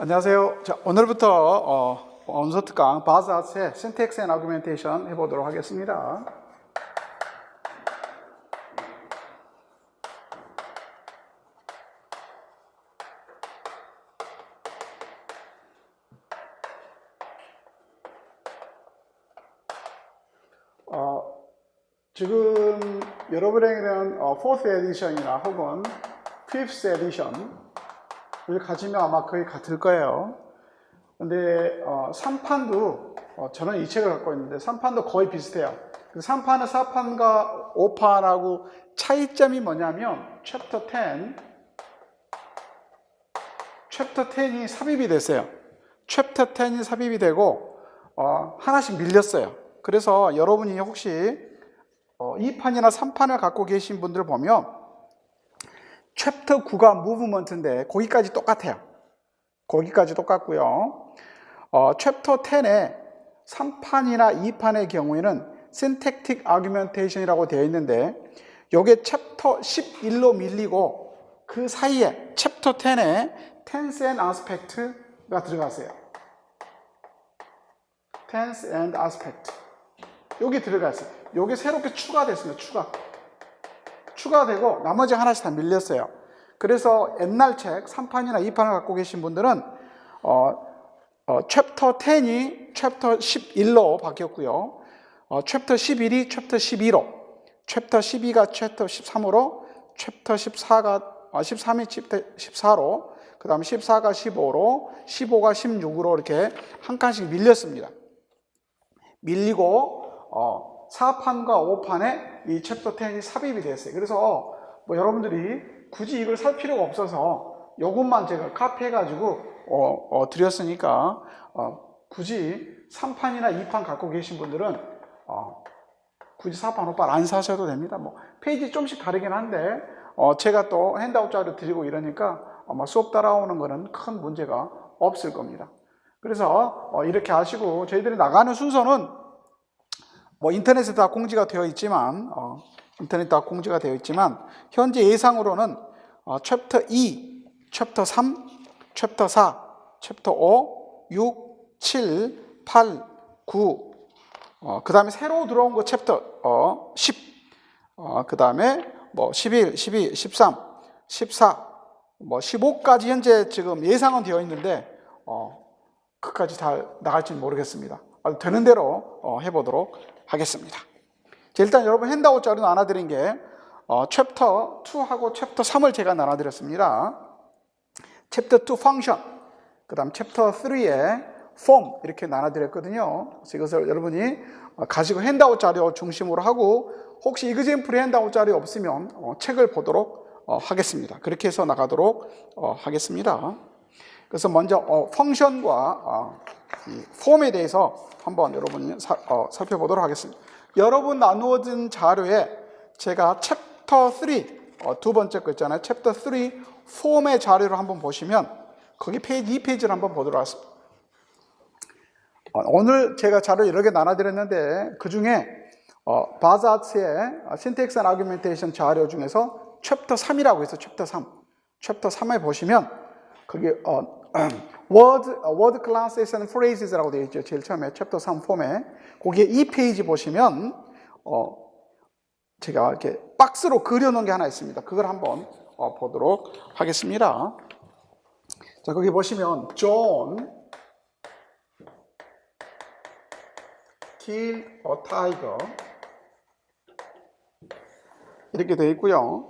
안녕하세요. 자, 오늘부터 원서 특강 바즈아츠의 Syntax and Argumentation 해보도록 하겠습니다. 지금 여러분에게는 4th 에디션이나 혹은 5th 에디션을 가지면 아마 거의 같을 거예요. 근데 3판도 저는 이 책을 갖고 있는데 3판도 거의 비슷해요. 3판은 4판과 5판하고 차이점이 뭐냐면 챕터 10이 삽입이 됐어요. 챕터 10이 삽입이 되고 하나씩 밀렸어요. 그래서 여러분이 혹시 2판이나 3판을 갖고 계신 분들 보면 챕터 9가 무브먼트인데 거기까지 똑같아요. 거기까지 똑같고요. 챕터 10에 3판이나 2판의 경우에는 Syntactic Argumentation이라고 되어 있는데 이게 챕터 11로 밀리고 그 사이에 챕터 10에 Tense and Aspect가 들어갔어요. Tense and Aspect 여기 들어갔어요. 여기 새롭게 추가됐습니다. 추가되고 나머지 하나씩 다 밀렸어요. 그래서 옛날 책 3판이나 2판을 갖고 계신 분들은 챕터 10이 챕터 11로 바뀌었고요. 챕터 11이 챕터 12로, 챕터 12가 챕터 13으로, 챕터 13이 챕터 14로, 그 다음에 14가 15로, 15가 16으로 이렇게 한 칸씩 밀렸습니다. 밀리고 4판과 5판에 이 챕터 10이 삽입이 됐어요. 그래서 뭐 여러분들이 굳이 이걸 살 필요가 없어서 이것만 제가 카피해가지고 드렸으니까 굳이 3판이나 2판 갖고 계신 분들은 굳이 4판, 5판 안 사셔도 됩니다. 뭐 페이지 좀씩 다르긴 한데 제가 또 핸드아웃 자료 드리고 이러니까 아마 수업 따라오는 거는 큰 문제가 없을 겁니다. 그래서 이렇게 하시고 저희들이 나가는 순서는 뭐 인터넷에 다 공지가 되어 있지만 현재 예상으로는 챕터 2, 챕터 3, 챕터 4, 챕터 5, 6, 7, 8, 9 그 다음에 새로 들어온 거 챕터 10 그 다음에 뭐 11, 12, 13, 14 뭐 15까지 현재 지금 예상은 되어 있는데 그까지 다 나갈지는 모르겠습니다. 되는 대로 해보도록 하겠습니다. 자, 일단 여러분 핸드아웃 자료 나눠드린 게 챕터 2하고 챕터 3을 제가 나눠드렸습니다. 챕터 2 펑션, 그 다음 챕터 3의 폼 이렇게 나눠드렸거든요. 그래서 이것을 여러분이 가지고 핸드아웃 자료 중심으로 하고 혹시 이그젠플의 핸드아웃 자료 없으면 책을 보도록 하겠습니다. 그렇게 해서 나가도록 하겠습니다. 그래서 먼저 펑션과 이 폼에 대해서 한번 여러분이 살펴보도록 하겠습니다. 여러분 나누어진 자료에 제가 챕터 3 두 번째 거 있잖아요. 챕터 3 폼의 자료를 한번 보시면 거기 페이지 2페이지를 한번 보도록 하겠습니다. 오늘 제가 자료 여러 개 나눠드렸는데 그 중에 바즈아츠의 Syntax and Argumentation 자료 중에서 챕터 3이라고 해서 챕터 3에 보시면 거기 word classes and phrases라고 되어 있죠. 제일 처음에 챕터 3 폼에 거기에 2페이지 보시면 제가 이렇게 박스로 그려놓은 게 하나 있습니다. 그걸 한번 보도록 하겠습니다. 자, 거기 보시면 John kill a tiger 이렇게 되어 있고요.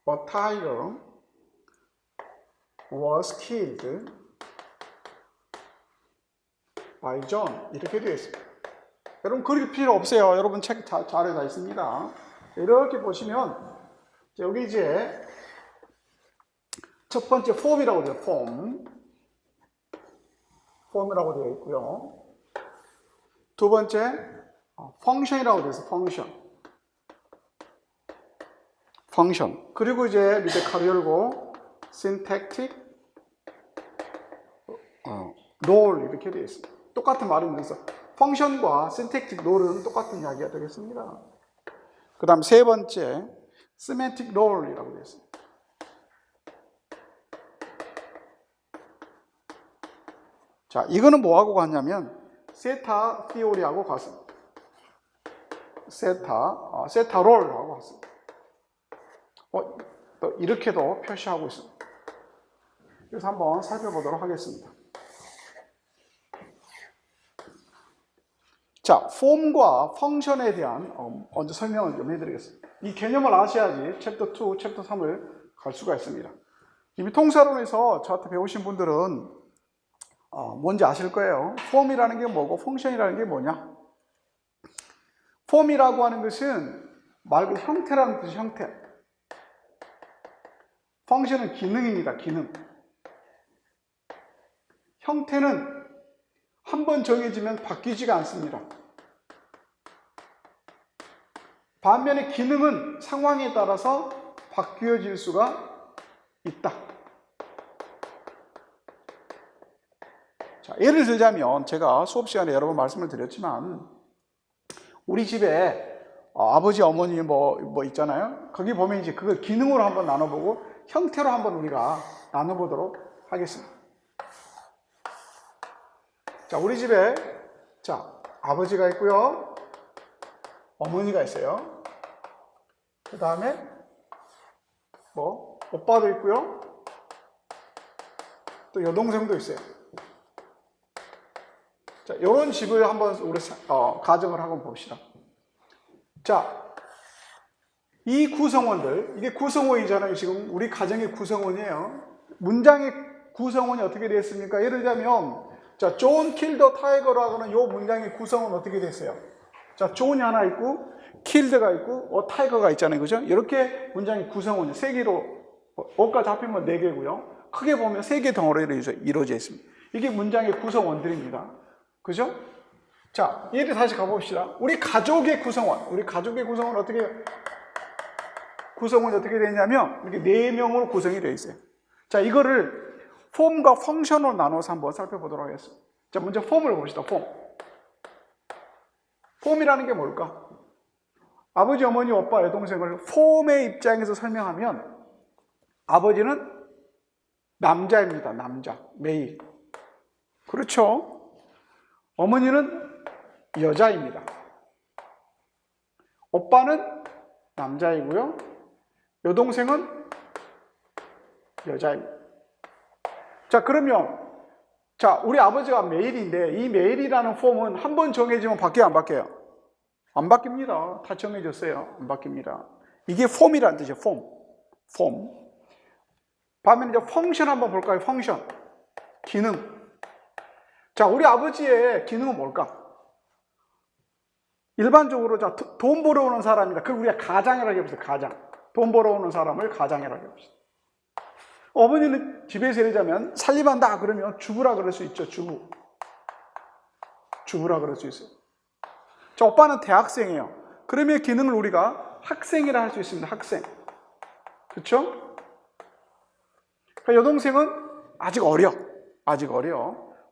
A tiger was killed by John 이렇게 되어 있습니다. 여러분 그릴 필요 없어요. 여러분 책 자료에 다 있습니다. 이렇게 보시면 여기 이제 첫 번째 폼이라고 되어 폼이라고 되어 있고요. 두 번째 펑션이라고 되어 있어요. 펑션. 그리고 이제 밑에 가로 열고 syntactic role 이렇게 되어 있습니다. 똑같은 말이면서 펑션과 syntactic role은 똑같은 이야기가 되겠습니다. 그 다음 세 번째 semantic role이라고 되어 있습니다. 자, 이거는 뭐하고 같냐면 세타 티오리하고 같습니다. 세타 롤하고 같습니다. 또 이렇게도 표시하고 있습니다. 그래서 한번 살펴보도록 하겠습니다. 자, 폼과 펑션에 대한 먼저 설명을 좀 해드리겠습니다. 이 개념을 아셔야지 챕터 2, 챕터 3을 갈 수가 있습니다. 이미 통사론에서 저한테 배우신 분들은 뭔지 아실 거예요. 폼이라는 게 뭐고 펑션이라는 게 뭐냐? 폼이라고 하는 것은 말 그대로 형태라는 뜻이 형태. 펑션은 기능입니다. 기능. 형태는 한번 정해지면 바뀌지가 않습니다. 반면에 기능은 상황에 따라서 바뀌어질 수가 있다. 자, 예를 들자면 제가 수업 시간에 여러 번 말씀을 드렸지만 우리 집에 아버지, 어머니 뭐 있잖아요. 거기 보면 이제 그걸 기능으로 한번 나눠보고 형태로 한번 우리가 나눠보도록 하겠습니다. 자, 우리 집에 아버지가 있고요. 어머니가 있어요. 그 다음에 오빠도 있고요. 또 여동생도 있어요. 자, 이런 집을 한번 우리 가정을 하고 봅시다. 자, 이 구성원들, 이게 구성원이잖아요. 지금 우리 가정의 구성원이에요. 문장의 구성원이 어떻게 되었습니까? 예를 들자면 자, 존 킬더 타이거라고 하는 이 문장의 구성은 어떻게 됐어요? 자, 존이 하나 있고 킬드가 있고 타이거가 있잖아요. 그죠? 이렇게 문장의 구성원이 3개로 어까지 합히면 4개고요. 크게 보면 3개 덩어리로 이루어져 있습니다. 이게 문장의 구성원들입니다. 그죠? 자, 예를 다시 가봅시다. 우리 가족의 구성원 어떻게 구성원이 어떻게 되냐면 이렇게 4명으로 구성이 되어 있어요. 자, 이거를 폼과 펑션으로 나눠서 한번 살펴보도록 하겠습니다. 자, 먼저 폼을 봅시다. 폼이라는 게 뭘까? 아버지, 어머니, 오빠, 여동생을 폼의 입장에서 설명하면 아버지는 남자입니다. 남자, 메일. 그렇죠? 어머니는 여자입니다. 오빠는 남자이고요. 여동생은 여자입니다. 자, 그러면 우리 아버지가 메일인데 이 메일이라는 폼은 한 번 정해지면 바뀌어요, 안 바뀌어요? 안 바뀝니다. 다 정해졌어요. 안 바뀝니다. 이게 폼이라는 뜻이에요. 폼. 반면에 이제 펑션 한번 볼까요? 펑션. 기능. 자, 우리 아버지의 기능은 뭘까? 일반적으로 돈 벌어오는 사람이다. 그걸 우리가 가장이라고 해봅시다. 가장. 돈 벌어오는 사람을 가장이라고 해봅시다. 어머니는 집에서 예를 들자면 살림한다 그러면 주부라 그럴 수 있죠. 주부라 그럴 수 있어요. 자, 오빠는 대학생이에요. 그러면 기능을 우리가 학생이라 할 수 있습니다. 학생. 그렇죠? 그러니까 여동생은 아직 어려.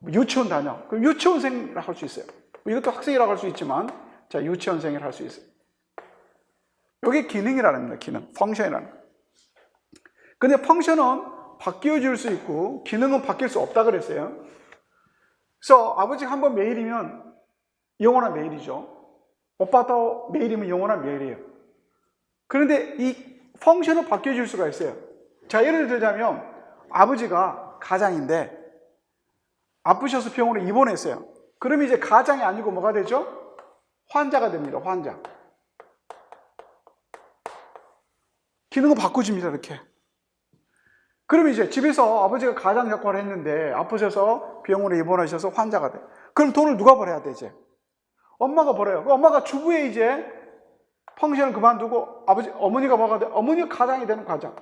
유치원 다녀. 그럼 유치원생이라 할 수 있어요. 이것도 학생이라고 할 수 있지만 유치원생이라 할 수 있어요. 이게 기능이라는 겁니다. 기능. 펑션이라는 거예요. 근데 펑션은 바뀌어질 수 있고 기능은 바뀔 수 없다 그랬어요. 그래서 아버지가 한번 메일이면 영원한 메일이죠. 오빠도 메일이면 영원한 메일이에요. 그런데 이 펑션은 바뀌어질 수가 있어요. 자, 예를 들자면 아버지가 가장인데 아프셔서 병원에 입원했어요. 그러면 이제 가장이 아니고 뭐가 되죠? 환자가 됩니다. 환자. 기능은 바꿔집니다. 이렇게. 그럼 이제 집에서 아버지가 가장 역할을 했는데 아프셔서 병원에 입원하셔서 환자가 돼. 그럼 돈을 누가 벌어야 되지? 엄마가 벌어요. 엄마가 주부에 이제 펑션을 그만두고 어머니가 뭐가 돼? 어머니가 가장이 되는 가장.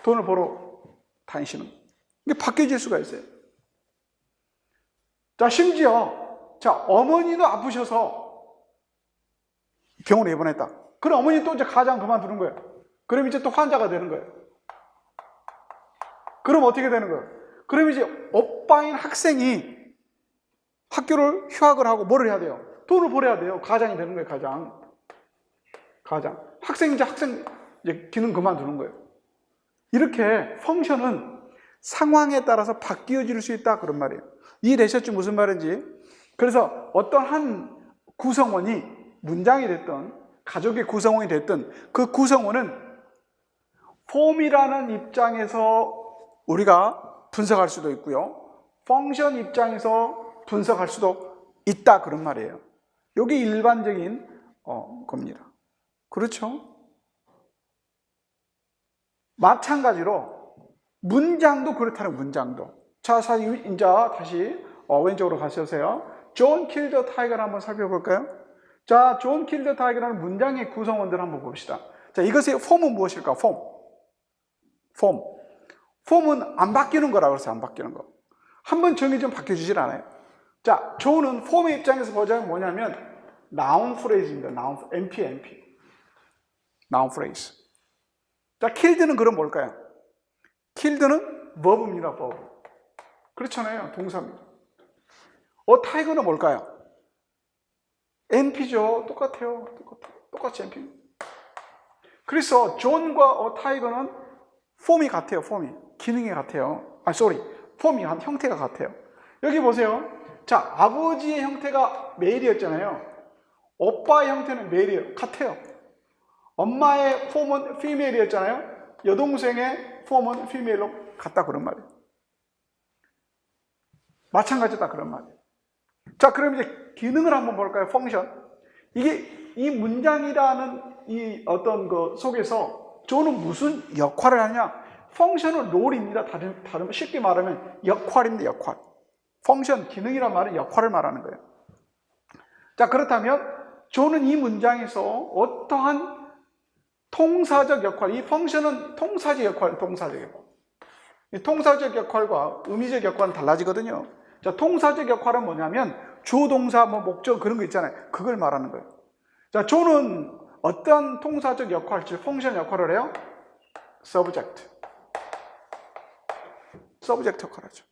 돈을 벌어 다니시는. 이게 바뀌어질 수가 있어요. 자, 심지어 어머니도 아프셔서 병원에 입원했다. 그럼 어머니 또 이제 가장 그만두는 거예요. 그럼 이제 또 환자가 되는 거예요. 그럼 어떻게 되는 거예요? 그럼 이제 오빠인 학생이 학교를 휴학을 하고 뭐를 해야 돼요? 돈을 벌어야 돼요. 가장이 되는 거예요. 가장. 학생 이제 기능 그만두는 거예요. 이렇게 펑션은 상황에 따라서 바뀌어질 수 있다 그런 말이에요. 이해되셨죠? 무슨 말인지. 그래서 어떤 한 구성원이 문장이 됐든 가족의 구성원이 됐든 그 구성원은 폼이라는 입장에서 우리가 분석할 수도 있고요. 펑션 입장에서 분석할 수도 있다 그런 말이에요. 이게 일반적인 겁니다. 그렇죠? 마찬가지로 문장도 그렇다는 문장도. 자, 사실 이제 다시 왼쪽으로 가셔서요. 존 킬 더 타이거를 한번 살펴볼까요? 자, 존 킬 더 타이거라는 문장의 구성원들 한번 봅시다. 자, 이것의 폼은 무엇일까? 폼은 안 바뀌는 거라고 해서 안 바뀌는 거. 한번 정해지면 바뀌어지질 않아요. 자, 존은 폼의 입장에서 보자면 뭐냐면 noun phrase입니다. NP. noun phrase. 자, killed는 그럼 뭘까요? killed는 verb입니다. verb. 그렇잖아요. 동사입니다. tiger는 뭘까요? NP죠. 똑같아요. 똑같이 NP. 그래서 존과 tiger는 폼이 같아요. 기능이 같아요. 폼이 한 형태가 같아요. 여기 보세요. 자, 아버지의 형태가 메일이었잖아요. 오빠의 형태는 메일이에요. 같아요. 엄마의 폼은 피메일이었잖아요. 여동생의 폼은 피메일로 같다 그런 말이에요. 마찬가지다 그런 말이에요. 자, 그럼 이제 기능을 한번 볼까요? 펑션. 이게 이 문장이라는 이 어떤 그 속에서 존은 무슨 역할을 하냐? 펑션은 롤입니다. 다른 쉽게 말하면 역할입니다. 역할. 펑션, 기능이란 말은 역할을 말하는 거예요. 자, 그렇다면 존은 이 문장에서 어떠한 통사적 역할, 이 펑션은 통사적 역할. 이 통사적 역할과 의미적 역할은 달라지거든요. 자, 통사적 역할은 뭐냐면 주어, 동사, 목적 그런 거 있잖아요. 그걸 말하는 거예요. 자, 존은 어떤 통사적 역할, 즉 펑션 역할을 해요? subject 역할을 하죠.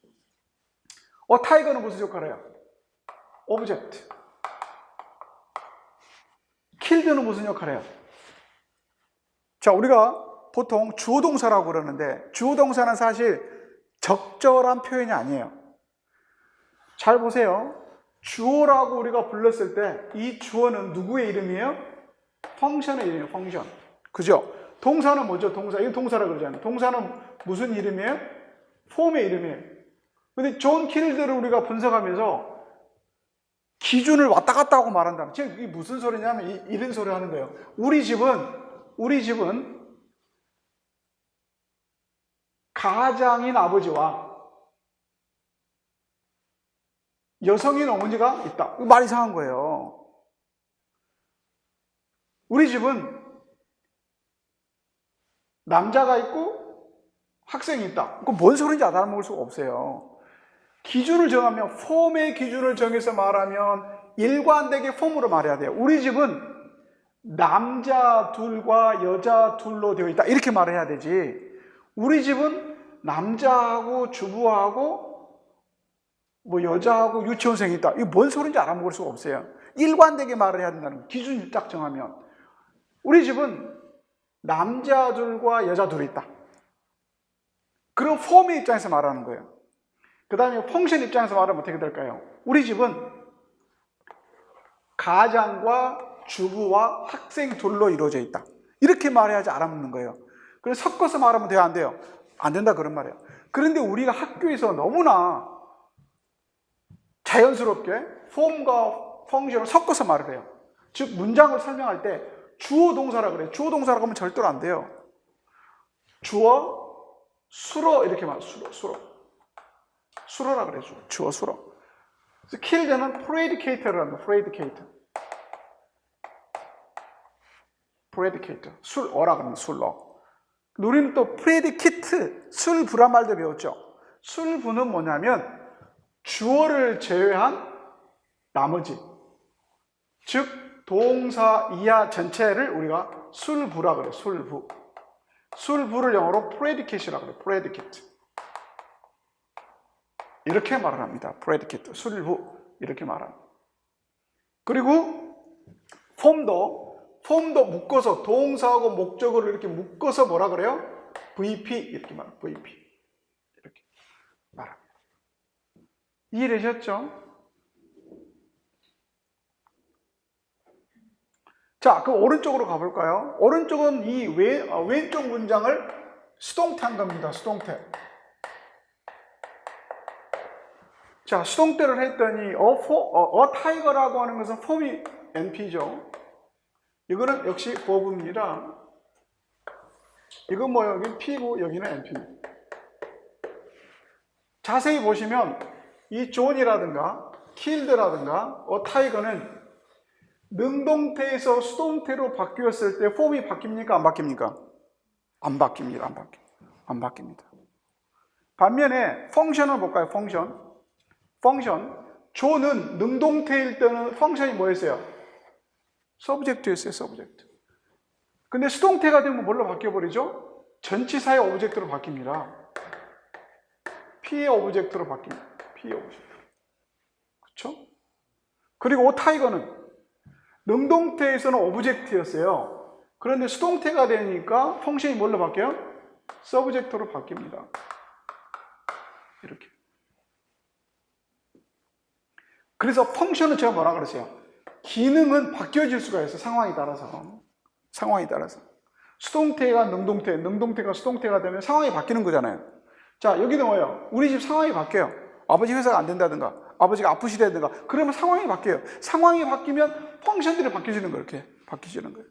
타이거는 무슨 역할을 해요? object. killed는 무슨 역할을 해요? 자, 우리가 보통 주어 동사라고 그러는데 주어 동사는 사실 적절한 표현이 아니에요. 잘 보세요. 주어라고 우리가 불렀을 때 이 주어는 누구의 이름이에요? 펑션의 이름이에요. 펑션. 그죠? 동사는 뭐죠? 동사. 이거 동사라고 그러잖아요. 동사는 무슨 이름이에요? 폼의 이름이에요. 근데 존 킬드를 우리가 분석하면서 기준을 왔다 갔다 하고 말한다. 지금 이게 무슨 소리냐면 이런 소리 하는 거예요. 우리 집은 가장인 아버지와 여성인 어머니가 있다. 말 이상한 거예요. 우리 집은 남자가 있고 학생이 있다. 그건 뭔 소리인지 알아먹을 수가 없어요. 기준을 정하면 폼의 기준을 정해서 말하면 일관되게 폼으로 말해야 돼요. 우리 집은 남자 둘과 여자 둘로 되어 있다. 이렇게 말을 해야 되지. 우리 집은 남자하고 주부하고 여자하고 유치원생이 있다. 이게 뭔 소리인지 알아먹을 수가 없어요. 일관되게 말을 해야 된다는 거예요. 기준을 딱 정하면. 우리 집은 남자 둘과 여자 둘이 있다. 그런 폼의 입장에서 말하는 거예요. 그 다음에 펑션 입장에서 말하면 어떻게 될까요? 우리 집은 가장과 주부와 학생 둘로 이루어져 있다. 이렇게 말해야지 알아먹는 거예요. 그래서 섞어서 말하면 돼요? 안 돼요? 안 된다 그런 말이에요. 그런데 우리가 학교에서 너무나 자연스럽게 폼과 펑션을 섞어서 말을 해요. 즉 문장을 설명할 때 주어 동사라 그래요. 주어 동사라고 하면 절대로 안 돼요. 주어, 수로 이렇게 말해요. 수로라 그래요. 주어, 수로. 그래서 killed는 predicator를 합니다. predicator. 술어라 그러면 술로. 우리는 또 predicate, 술부란 말도 배웠죠. 술부는 뭐냐면 주어를 제외한 나머지, 즉 동사 이하 전체를 우리가 술부라 그래요. 술부를 영어로 predicate이라고 그래요. predicate. 이렇게 말을 합니다. predicate, 술부 이렇게 말합니다. 그리고 폼도 묶어서 동사하고 목적어를 이렇게 묶어서 뭐라 그래요? VP 이렇게 말해요. VP 이렇게. 말합니다. 이해되셨죠? 자, 그럼 오른쪽으로 가볼까요? 오른쪽은 이 왼쪽 문장을 수동태한 겁니다. 수동태. 자, 수동태를 했더니 a tiger라고 하는 것은 폼이 NP죠. 이거는 역시 verb입니다. 이건 뭐예요? 여기 P고 여기는 NP. 자세히 보시면 이 존이라든가 killed라든가 a tiger는 능동태에서 수동태로 바뀌었을 때 폼이 바뀝니까? 안 바뀝니까? 안 바뀝니다. 안 바뀝니다. 반면에 펑션을 볼까요? 펑션. 존은 능동태일 때는 펑션이 뭐였어요? 서브젝트였어요. 서브젝트. 근데 수동태가 되면 뭘로 바뀌어버리죠? 전치사의 오브젝트로 바뀝니다. P의 오브젝트로 바뀝니다. P의 오브젝트. 그렇죠? 그리고 오타이거는 능동태에서는 오브젝트였어요. 그런데 수동태가 되니까 펑션이 뭘로 바뀌어요? 서브젝트로 바뀝니다. 이렇게. 그래서 펑션은 제가 뭐라 그랬어요? 기능은 바뀌어질 수가 있어요. 상황에 따라서. 수동태가 능동태가 수동태가 되면 상황이 바뀌는 거잖아요. 자, 여기도 뭐예요? 우리 집 상황이 바뀌어요. 아버지 회사가 안 된다든가, 아버지가 아프시다든가, 그러면 상황이 바뀌어요. 상황이 바뀌면 펑션들이 바뀌어지는 거예요. 이렇게 바뀌어지는 거예요.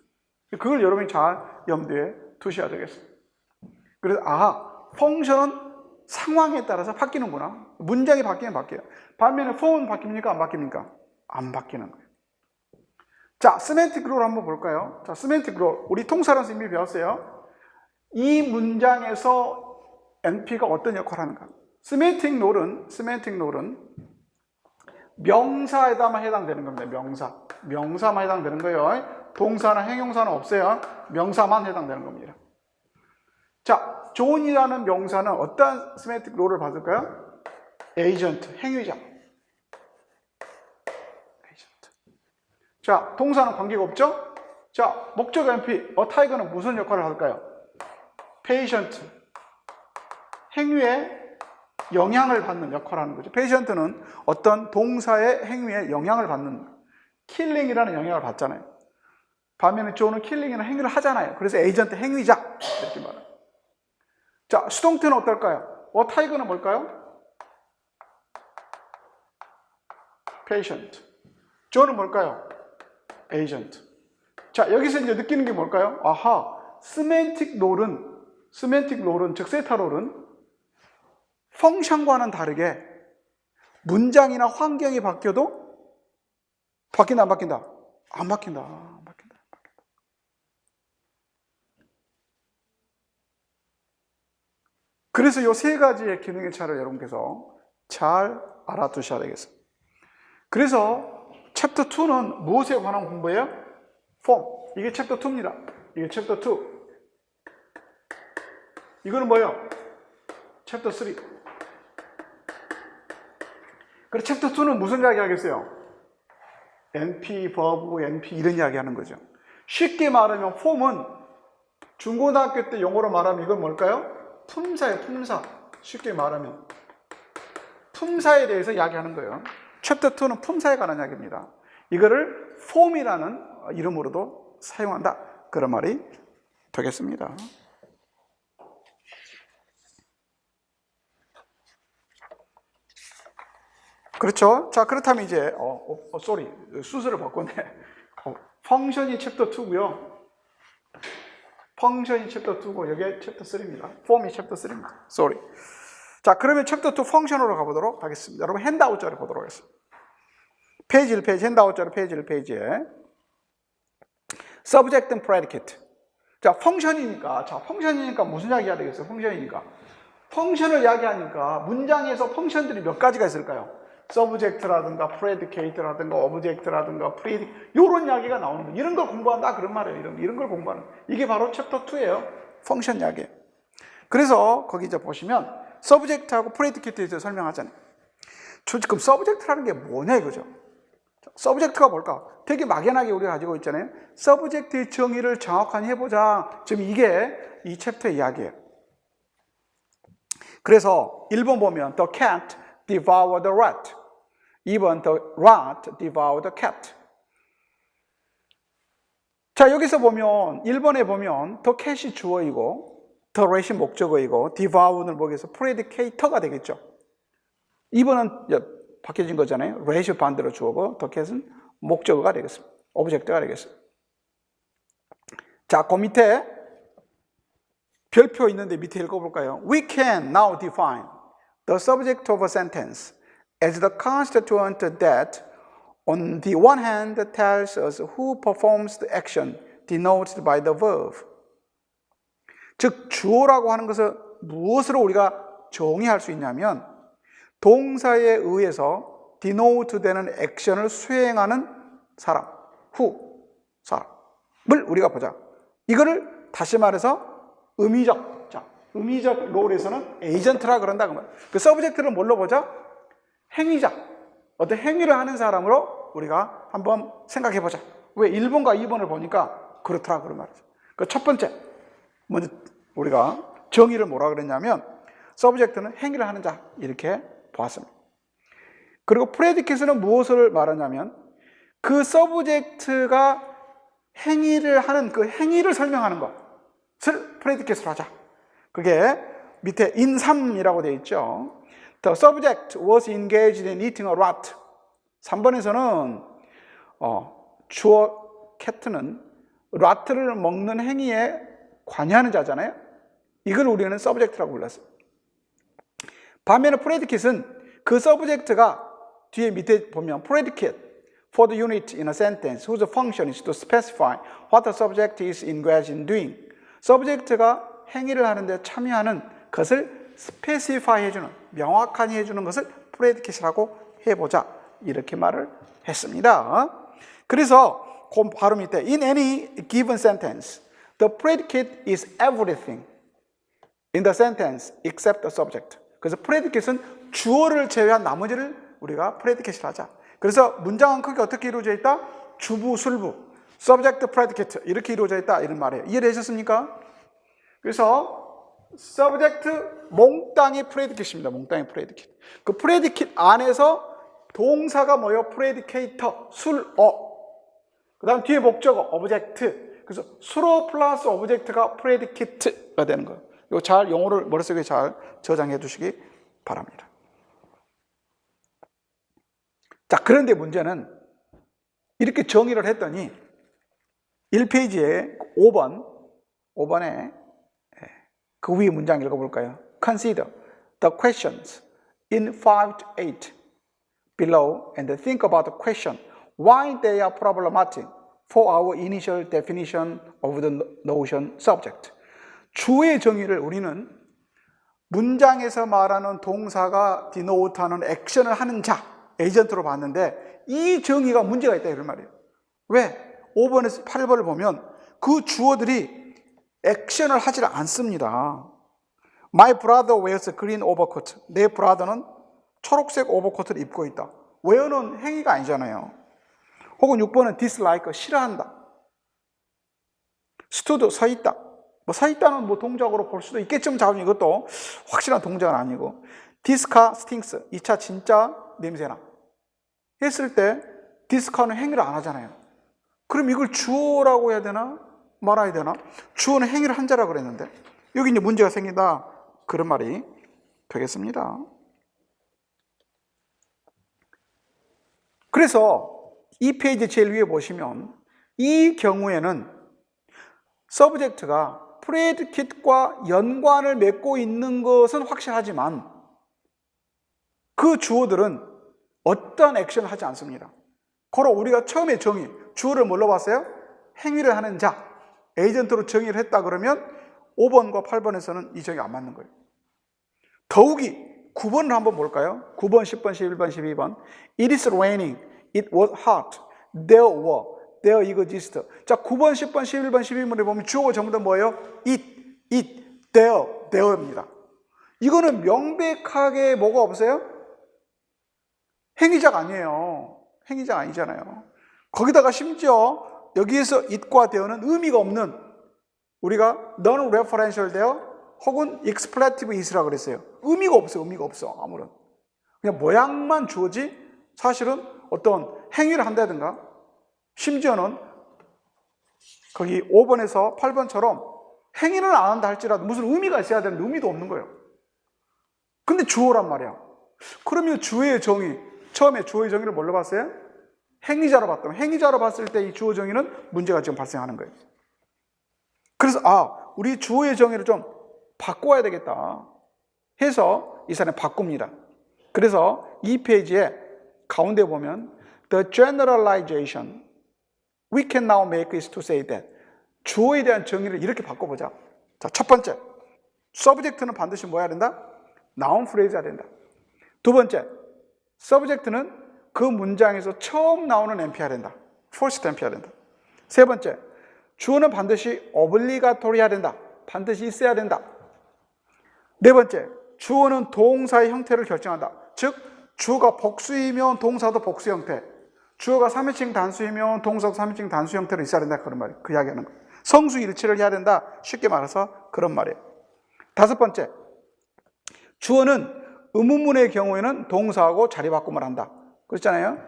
그걸 여러분이 잘 염두에 두셔야 되겠어요. 그래서 펑션은 상황에 따라서 바뀌는구나. 문장이 바뀌면 바뀌어요. 반면에 폼은 바뀝니까? 안 바뀝니까? 안 바뀌는 거예요. 자, 세맨틱 롤 한번 볼까요? 자, 세맨틱 롤. 우리 통사라서 이미 배웠어요. 이 문장에서 NP가 어떤 역할을 하는가? 세맨틱 롤은 명사에다만 해당되는 겁니다. 명사만 해당되는 거예요. 동사나 행용사는 없어요. 명사만 해당되는 겁니다. 자, 존이라는 명사는 어떤 세맨틱 롤을 받을까요? 에이전트, 행위자. 자, 동사는 관계가 없죠? 자, 목적 NP, a tiger는 무슨 역할을 할까요? patient, 행위에 영향을 받는 역할을 하는 거죠. patient는 어떤 동사의 행위에 영향을 받는, killing이라는 영향을 받잖아요. 반면에 존은 killing이라는 행위를 하잖아요. 그래서 에이전트, 행위자 이렇게 말해요. 자, 수동태는 어떨까요? a tiger는 뭘까요? patient. 존은 뭘까요? 에이전트. 자, 여기서 이제 느끼는 게 뭘까요? 세맨틱 롤은, 즉 세타 롤은 펑션과는 다르게 문장이나 환경이 바뀌어도 바뀐다, 안 바뀐다? 안 바뀐다. 그래서 이 세 가지의 기능의 차를 여러분께서 잘 알아두셔야 되겠습니다. 그래서 챕터 2는 무엇에 관한 공부예요? 폼. 이게 챕터 2입니다. 이게 챕터 2. 이거는 뭐예요? 챕터 3. 그래서 챕터 2는 무슨 이야기 하겠어요? NP, verb, NP 이런 이야기 하는 거죠. 쉽게 말하면 폼은 중고등학교 때 용어로 말하면 이건 뭘까요? 품사예요, 품사. 쉽게 말하면 품사에 대해서 이야기하는 거예요. 챕터 2는 품사에 관한 이야기입니다. 이거를 폼이라는 이름으로도 사용한다. 그런 말이 되겠습니다. 그렇죠? 자, 그렇다면 이제 순서를 바꿨네. 펑션이 챕터 2고요. 펑션이 챕터 2고 여기 챕터 3입니다. 폼이 챕터 3입니다. 자, 그러면 챕터 2 펑션으로 가보도록 하겠습니다. 여러분 핸드아웃자를 보도록 하겠습니다. 핸드아웃자로 페이지에 subject and predicate. 자, 펑션이니까 무슨 이야기가 되겠어요? 펑션을 이야기하니까 문장에서 펑션들이 몇 가지가 있을까요? subject라든가 predicate라든가 object라든가 predict 이런 이야기가 나오는 거예요. 이런 걸 공부한다 그런 말이에요. 이런 걸 공부하는 이게 바로 챕터 2예요. 펑션 이야기. 그래서 거기 이제 보시면 subject하고 predicate에 대해서 설명하잖아요. 그럼 subject라는 게 뭐냐 이거죠. subject가 뭘까? 되게 막연하게 우리가 가지고 있잖아요. subject의 정의를 정확하게 해보자. 지금 이게 이 챕터의 이야기예요. 그래서 1번 보면 the cat devoured the rat. 2번 the rat devoured the cat. 자, 여기서 보면 1번에 보면 the cat이 주어이고 the rat이 목적어이고 devoured는 뭐겠어? predicator가 되겠죠. 2번은 바뀌어진 거잖아요. rat이 반대로 주어고 the cat은 목적어가 되겠습니다. 오브젝트가 되겠습니다. 자, 그 밑에 별표 있는데 밑에 읽어볼까요? We can now define the subject of a sentence as the constituent that on the one hand tells us who performs the action denoted by the verb. 즉, 주어라고 하는 것을 무엇으로 우리가 정의할 수 있냐면 동사에 의해서 denote 되는 액션을 수행하는 사람, who, 사람을 우리가 보자. 이거를 다시 말해서 의미적 롤에서는 에이전트라 그런다 그 말. 그 서브젝트를 뭘로 보자? 행위자, 어떤 행위를 하는 사람으로 우리가 한번 생각해 보자. 왜 1번과 2번을 보니까 그렇더라 그런 말이죠. 그 첫 번째, 먼저 우리가 정의를 뭐라 그랬냐면 서브젝트는 행위를 하는 자 이렇게 보았습니다. 그리고 프레디케이트는 무엇을 말하냐면 그 서브젝트가 행위를 하는 그 행위를 설명하는 것을 프레디케이트로 하자. 그게 밑에 in 3이라고 되어 있죠. The subject was engaged in eating a rat. 3번에서는 주어 캣는 rat를 먹는 행위에 관여하는 자잖아요. 이걸 우리는 subject라고 불렀어요. 반면에 predicate는 그 subject가 뒤에 밑에 보면 predicate for the unit in a sentence whose function is to specify what the subject is engaged in doing. subject가 행위를 하는데 참여하는 것을 스페시파이 해주는, 명확하게 해주는 것을 predicate라고 해보자. 이렇게 말을 했습니다. 그래서 바로 밑에 in any given sentence, the predicate is everything in the sentence except the subject. 그래서 predicate는 주어를 제외한 나머지를 우리가 predicate를 하자. 그래서 문장은 크게 어떻게 이루어져 있다? 주부, 술부, subject, predicate 이렇게 이루어져 있다 이런 말이에요. 이해되셨습니까? 그래서 subject 몽땅이 predicate입니다. 몽땅이 predicate. 그 predicate 안에서 동사가 뭐예요? predicator, 술어. 그 다음 뒤에 목적어, object. 그래서 술어 플러스 object가 predicate가 되는 거예요. 이거 잘 영어를 머릿속에 잘 저장해 두시기 바랍니다. 자, 그런데 문제는 이렇게 정의를 했더니 1페이지에 5번에 그 위에 문장 읽어볼까요? Consider the questions in 5 to 8 below and think about the question why they are problematic for our initial definition of the notion subject. 주의 정의를 우리는 문장에서 말하는 동사가 denote하는 액션을 하는 자, 에이전트로 봤는데 이 정의가 문제가 있다 이런 말이에요. 왜? 5번에서 8번을 보면 그 주어들이 액션을 하지 않습니다. My brother wears green overcoat. 내 브라더는 초록색 오버코트를 입고 있다. wear는 행위가 아니잖아요. 혹은 6번은 dislike, 싫어한다. stood, 서 있다. 서 있다는 동작으로 볼 수도 있겠지만 자면 이것도 확실한 동작은 아니고 this car stinks. 이 차 진짜 냄새나. 했을 때 this car는 행위를 안 하잖아요. 그럼 이걸 주어라고 해야 되나? 말아야 되나? 주어는 행위를 한 자라고 그랬는데 여기 이제 문제가 생긴다. 그런 말이 되겠습니다. 그래서 이 페이지 제일 위에 보시면 이 경우에는 서브젝트가 프레디킷과 연관을 맺고 있는 것은 확실하지만 그 주어들은 어떤 액션을 하지 않습니다. 그럼 우리가 처음에 정의, 주어를 뭘로 봤어요? 행위를 하는 자, 에이전트로 정의를 했다 그러면 5번과 8번에서는 이 정의가 안 맞는 거예요. 더욱이 9번을 한번 볼까요? 9번, 10번, 11번, 12번. It is raining. It was hot. There were. There existed. 자, 9번, 10번, 11번, 12번에 보면 주어가 전부 다 뭐예요? It, there입니다. 이거는 명백하게 뭐가 없어요? 행위자가 아니에요. 행위자가 아니잖아요. 거기다가 심지어 여기에서 it과 there는 의미가 없는 우리가 non-referential there, 혹은 expletive is라고 그랬어요. 의미가 없어요. 의미가 없어. 아무런. 그냥 모양만 주어지 사실은 어떤 행위를 한다든가 심지어는 거기 5번에서 8번처럼 행위는 안 한다 할지라도 무슨 의미가 있어야 되는데 의미도 없는 거예요. 근데 주어란 말이야. 그러면 주어의 정의, 처음에 주어의 정의를 뭘로 봤어요? 행위자로 봤다면 행위자로 봤을 때 이 주어 정의는 문제가 지금 발생하는 거예요. 그래서 우리 주어의 정의를 좀 바꿔야 되겠다 해서 이 사람이 바꿉니다. 그래서 이 페이지에 가운데 보면 The generalization we can now make is to say that 주어에 대한 정의를 이렇게 바꿔보자. 자, 첫 번째, subject는 반드시 뭐 해야 된다? noun phrase가 된다. 두 번째, subject는 그 문장에서 처음 나오는 NP가 된다. first NP가 된다. 세 번째, 주어는 반드시 obligatory해야 된다. 반드시 있어야 된다. 네 번째, 주어는 동사의 형태를 결정한다. 즉, 주어가 복수이면 동사도 복수 형태, 주어가 3인칭 단수이면 동사도 3인칭 단수 형태로 있어야 된다. 그런 말이에요. 그 이야기하는 거예요. 성수 일치를 해야 된다. 쉽게 말해서 그런 말이에요. 다섯 번째, 주어는 의문문의 경우에는 동사하고 자리 바꿈을 한다. 그렇잖아요.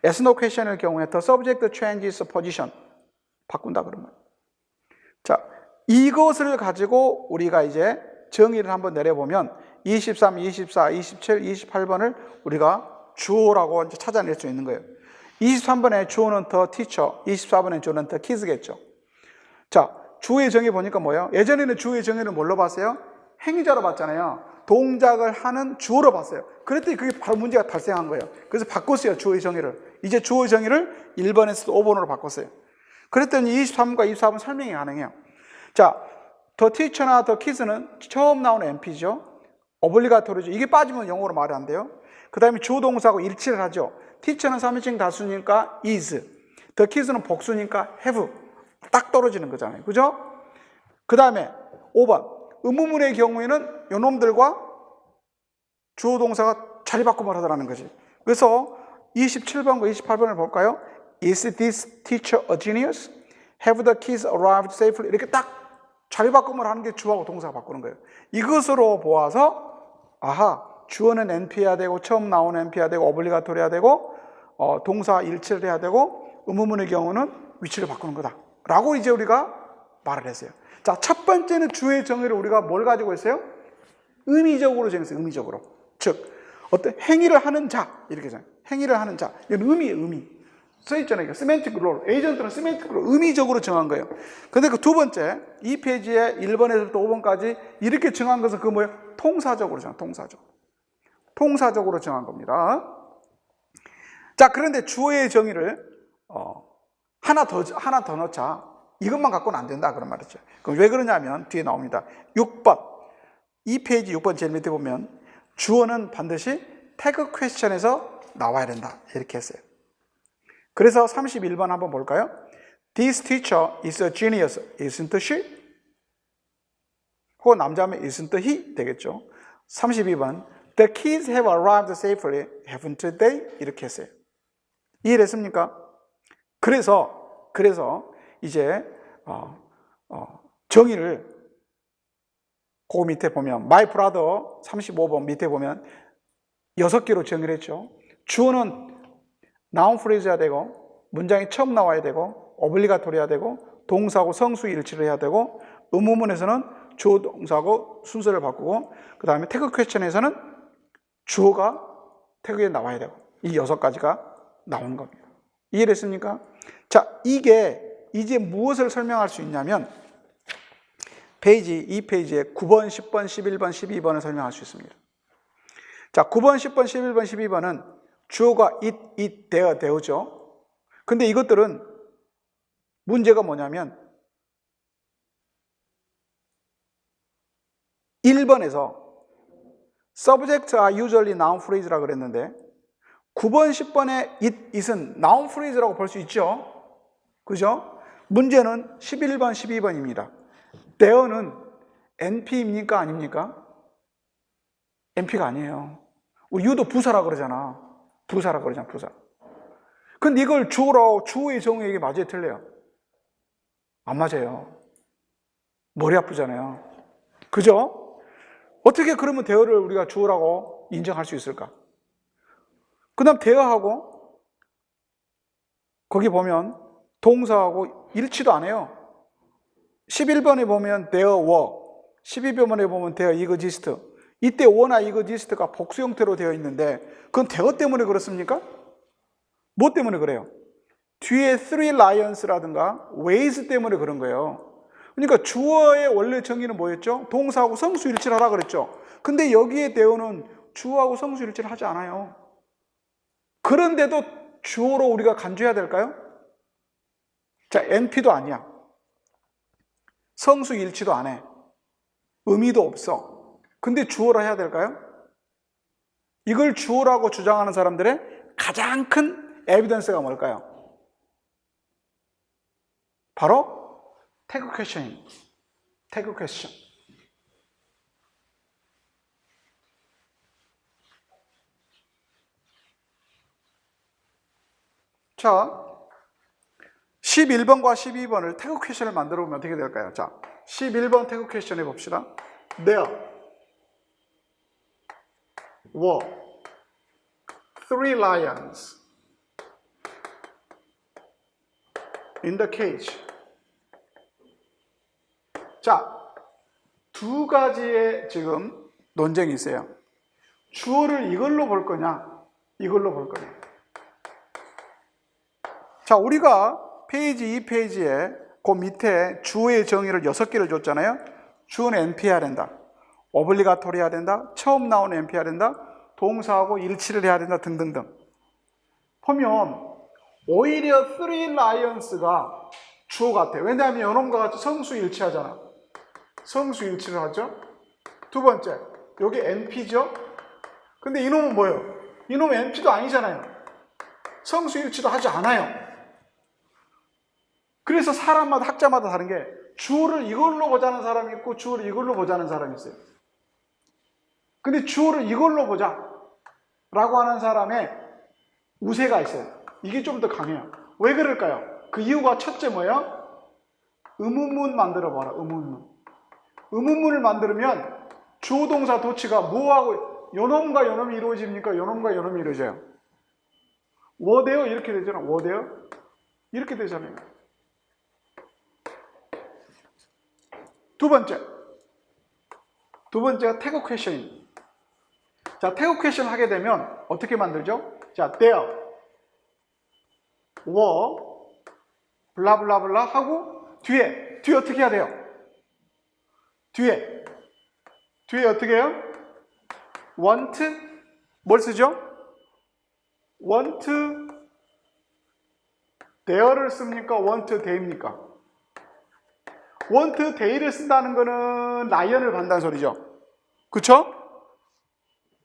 As no question의 경우에 the subject changes position 바꾼다 그런 말이에요. 자, 이것을 가지고 우리가 이제 정의를 한번 내려보면 23, 24, 27, 28번을 우리가 주어라고 이제 찾아낼 수 있는 거예요. 23번에 주어는 the teacher, 24번에 주어는 the kids겠죠. 자, 주어의 정의 보니까 뭐예요? 예전에는 주어의 정의를 뭘로 봤어요? 행위자로 봤잖아요. 동작을 하는 주어로 봤어요. 그랬더니 그게 바로 문제가 발생한 거예요. 그래서 바꿨어요, 주어의 정의를. 이제 주어의 정의를 1번에서 5번으로 바꿨어요. 그랬더니 23과 24번 설명이 가능해요. 자, the teacher나 the kids는 처음 나오는 NP죠. obligatory죠. 이게 빠지면 영어로 말이 안 돼요. 그 다음에 주어 동사하고 일치를 하죠. teacher는 3인칭 다수니까 is, the kids는 복수니까 have. 딱 떨어지는 거잖아요. 그죠? 그 다음에 5번. 의문문의 경우에는 요놈들과 주어 동사가 자리 바꿈을 하더라는 거지. 그래서 27번과 28번을 볼까요? Is this teacher a genius? Have the kids arrived safely? 이렇게 딱 자리 바꿈을 하는 게 주어하고 동사가 바꾸는 거예요. 이것으로 보아서 주어는 NP해야 되고 처음 나오는 NP해야 되고 obligatory해야 되고 동사 일치를 해야 되고 의문문의 경우는 위치를 바꾸는 거다 라고 이제 우리가 말을 했어요. 자, 첫 번째는 주어의 정의를 우리가 뭘 가지고 있어요? 의미적으로 정했어요. 의미적으로. 즉 어떤 행위를 하는 자 이렇게 잖아요. 행위를 하는 자. 이건 의미예요. 의미. 써 있잖아요. 세멘틱 롤. 에이전트는 세멘틱 롤. 의미적으로 정한 거예요. 근데 그 두 번째 이 페이지에 1번에서부터 5번까지 이렇게 정한 것은 그 뭐예요? 통사적으로 정한 통사적으로 정한 겁니다. 자, 그런데 주어의 정의를 하나 더 넣자. 이것만 갖고는 안 된다 그런 말이죠. 그럼 왜 그러냐면 뒤에 나옵니다. 6번. 이 페이지 6번 제일 밑에 보면 주어는 반드시 태그 퀘스천에서 나와야 된다. 이렇게 했어요. 그래서 31번 한번 볼까요? This teacher is a genius, isn't she? 혹은 남자면 isn't he 되겠죠. 32번 The kids have arrived safely, haven't they? 이렇게 했어요. 이해됐습니까? 그래서 이제 정의를 그 밑에 보면 My brother 35번 밑에 보면 6개로 정의를 했죠. 주어는 noun phrase해야 되고 문장이 처음 나와야 되고 obligatory해야 되고 동사하고 성수 일치를 해야 되고 의문문에서는 주어 동사하고 순서를 바꾸고 그 다음에 태그 퀘스천에서는 주어가 태그에 나와야 되고 이 6가지가 나오는 겁니다. 이해됐습니까? 자, 이게 이제 무엇을 설명할 수 있냐면 이 페이지에 9번, 10번, 11번, 12번을 설명할 수 있습니다. 자, 9번, 10번, 11번, 12번은 주어가 it, there죠. 근데 이것들은 문제가 뭐냐면 1번에서 subjects are usually noun phrase라고 그랬는데 9번, 10번의 it은 noun phrase라고 볼 수 있죠. 그죠? 문제는 11번, 12번입니다. there는 NP입니까? 아닙니까? NP가 아니에요. 우리 유도 부사라고 그러잖아. 부사. 근데 이걸 주어의 정의에게 맞아요? 틀려요? 안 맞아요. 머리 아프잖아요. 그죠? 어떻게 그러면 대어를 우리가 주어라고 인정할 수 있을까? 그 다음 대어하고 거기 보면 동사하고 일치도 안 해요. 11번에 보면 there were, 12번에 보면 there exist. 이때 were나 exist가 복수 형태로 되어 있는데 그건 대어 때문에 그렇습니까? 뭐 때문에 그래요? 뒤에 three lions라든가 ways 때문에 그런 거예요. 그러니까 주어의 원래 정의는 뭐였죠? 동사하고 성수 일치를 하라 그랬죠. 근데 여기에 대어는 주어하고 성수 일치를 하지 않아요. 그런데도 주어로 우리가 간주해야 될까요? 자, NP도 아니야. 성수 일치도 안 해. 의미도 없어. 근데 주어로 해야 될까요? 이걸 주어라고 주장하는 사람들의 가장 큰 에비던스가 뭘까요? 바로 태그 퀘션입니다. 태그 퀘션. 자, 11번과 12번을 태그 퀘션을 만들어 보면 어떻게 될까요? 자, 11번 태그 퀘션 해봅시다. There were three lions in the cage. 자, 두 가지의 지금 논쟁이 있어요. 주어를 이걸로 볼 거냐, 이걸로 볼 거냐. 자, 우리가 페이지 2페이지에 그 밑에 주어의 정의를 6개를 줬잖아요. 주어는 NP해야 된다. 오블리가토리 해야 된다. 처음 나오는 NP해야 된다. 동사하고 일치를 해야 된다. 등등등. 보면 오히려 three lions가 주어 같아. 왜냐하면 이놈과 같이 성수 일치하잖아. 성수 일치를 하죠. 두 번째, 여기 NP죠. 근데 이놈은 뭐예요? 이놈은 NP도 아니잖아요. 성수 일치도 하지 않아요. 그래서 사람마다, 학자마다 다른 게 주어를 이걸로 보자는 사람이 있고 주어를 이걸로 보자는 사람이 있어요. 근데 주어를 이걸로 보자 라고 하는 사람의 우세가 있어요. 이게 좀 더 강해요. 왜 그럴까요? 그 이유가 첫째 뭐예요? 의문문 만들어 봐라. 의문문. 의문문을 만들면 주어 동사 도치가 뭐하고 요놈과 요놈이 이루어집니까? 요놈과 요놈이 이루어져요. 워데요 이렇게 되잖아. 워데요 이렇게 되잖아요. 두 번째가 태그 퀘션입니다. 자, 태그 퀘션 하게 되면 어떻게 만들죠? 자, there were 블라블라블라 하고 뒤에 어떻게 해야 돼요? 뒤에 어떻게 해요? want 뭘 쓰죠? want there를 씁니까? want they입니까? want they를 쓴다는 거는 라이언을 받는다는 소리죠. 그쵸?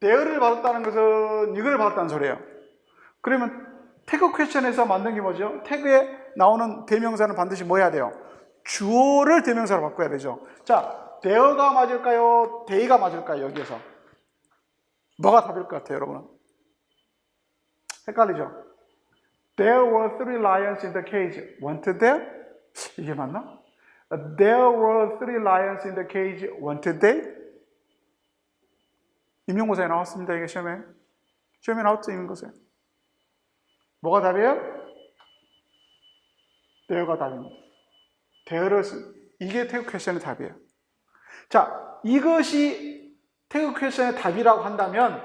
there를 받았다는 것은 이걸 받았다는 소리예요. 그러면 태그 퀘션에서 만든 게 뭐죠? 태그에 나오는 대명사는 반드시 뭐 해야 돼요? 주어를 대명사로 바꿔야 되죠. 자, there가 맞을까요? they가 맞을까요? 여기에서 뭐가 답일 것 같아요, 여러분? 헷갈리죠? There were three lions in the cage. Want there? 이게 맞나? There were three lions in the cage. Want they? 임용고사에 나왔습니다. 이게 시험에 나왔죠, 임용고사에. 뭐가 답이에요? there가 답입니다. there를 이게 태그 퀘션의 답이에요. 자, 이것이 태그 퀘션의 답이라고 한다면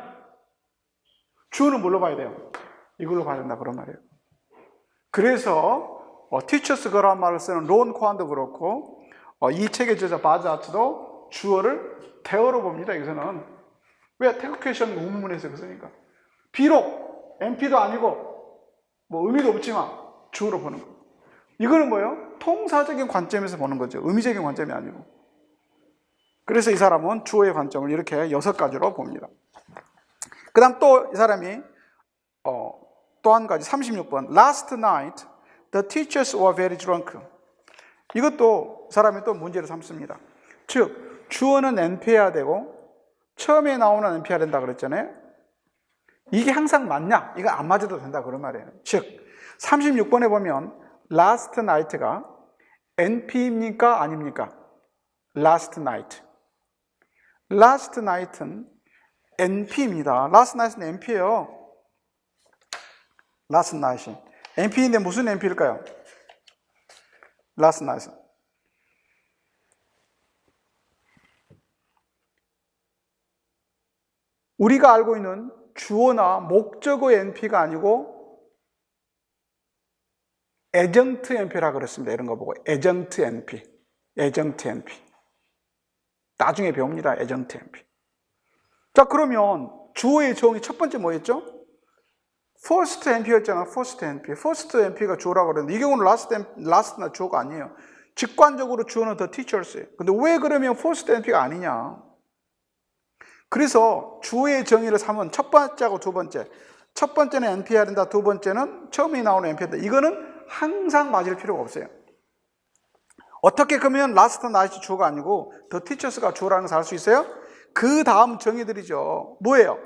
주어는 뭘로 봐야 돼요? 이걸로 봐야 된다 그런 말이에요. 그래서 티처스 그라마를 쓰는 론 코안도 그렇고 이 책의 저자 바자트도 주어를 there로 봅니다. 여기서는 왜? 태그 퀘션 의문문에서 그러니까 비록 NP도 아니고 뭐 의미도 없지만 주어로 보는 거예요. 이거는 뭐예요? 통사적인 관점에서 보는 거죠. 의미적인 관점이 아니고. 그래서 이 사람은 주어의 관점을 이렇게 6가지로 봅니다. 그 다음 또 이 사람이 또 한 가지 36번 Last night the teachers were very drunk. 이것도 사람이 또 문제를 삼습니다. 즉 주어는 NP해야 되고 처음에 나오는 NP해야 된다 그랬잖아요. 이게 항상 맞냐? 이거 안 맞아도 된다 그런 말이에요. 즉 36번에 보면 last night가 NP입니까? 아닙니까? last night. last night은 NP입니다. last night은 NP예요. last night이. NP인데 무슨 NP일까요? last night은. 우리가 알고 있는 주어나 목적어의 NP가 아니고 adjunct NP라 그랬습니다. 이런 거 보고 adjunct NP, adjunct NP. 나중에 배웁니다. adjunct NP. 자, 그러면 주어의 정의 첫 번째 뭐였죠? first NP였잖아. first NP. first NP가 주어라고 그랬는데 이 경우는 last나 주어가 아니에요. 직관적으로 주어는 the teachers예요. 근데 왜 그러면 first NP가 아니냐? 그래서 주어의 정의를 삼은 첫 번째하고 두 번째. 첫 번째는 NP해야 된다. 두 번째는 처음에 나오는 NP해야 된다. 이거는 항상 맞을 필요가 없어요. 어떻게 그러면 last night이 주어가 아니고 the teachers가 주어라는 것을 알 수 있어요? 그 다음 정의들이죠. 뭐예요?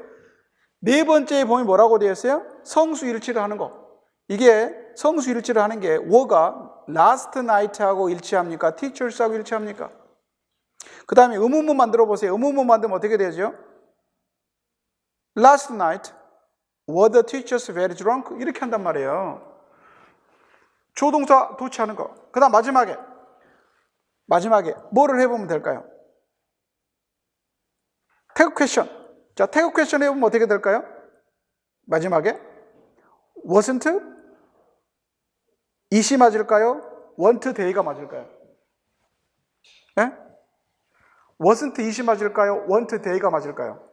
네 번째에 보면 뭐라고 되어 있어요? 성수일치를 하는 거. 이게 성수일치를 하는 게 워가 last night하고 일치합니까? teachers하고 일치합니까? 그 다음에 의문문 만들어 보세요. 의문문 만들면 어떻게 되죠? Last night, were the teachers very drunk? 이렇게 한단 말이에요. 조동사 도치하는 거. 그 다음 마지막에 뭐를 해보면 될까요? 태그 퀘션. 자, 태그 퀘션 해보면 어떻게 될까요? 마지막에 wasn't it이 맞을까요? want they가 맞을까요? 네? wasn't it이 맞을까요? want they가 맞을까요?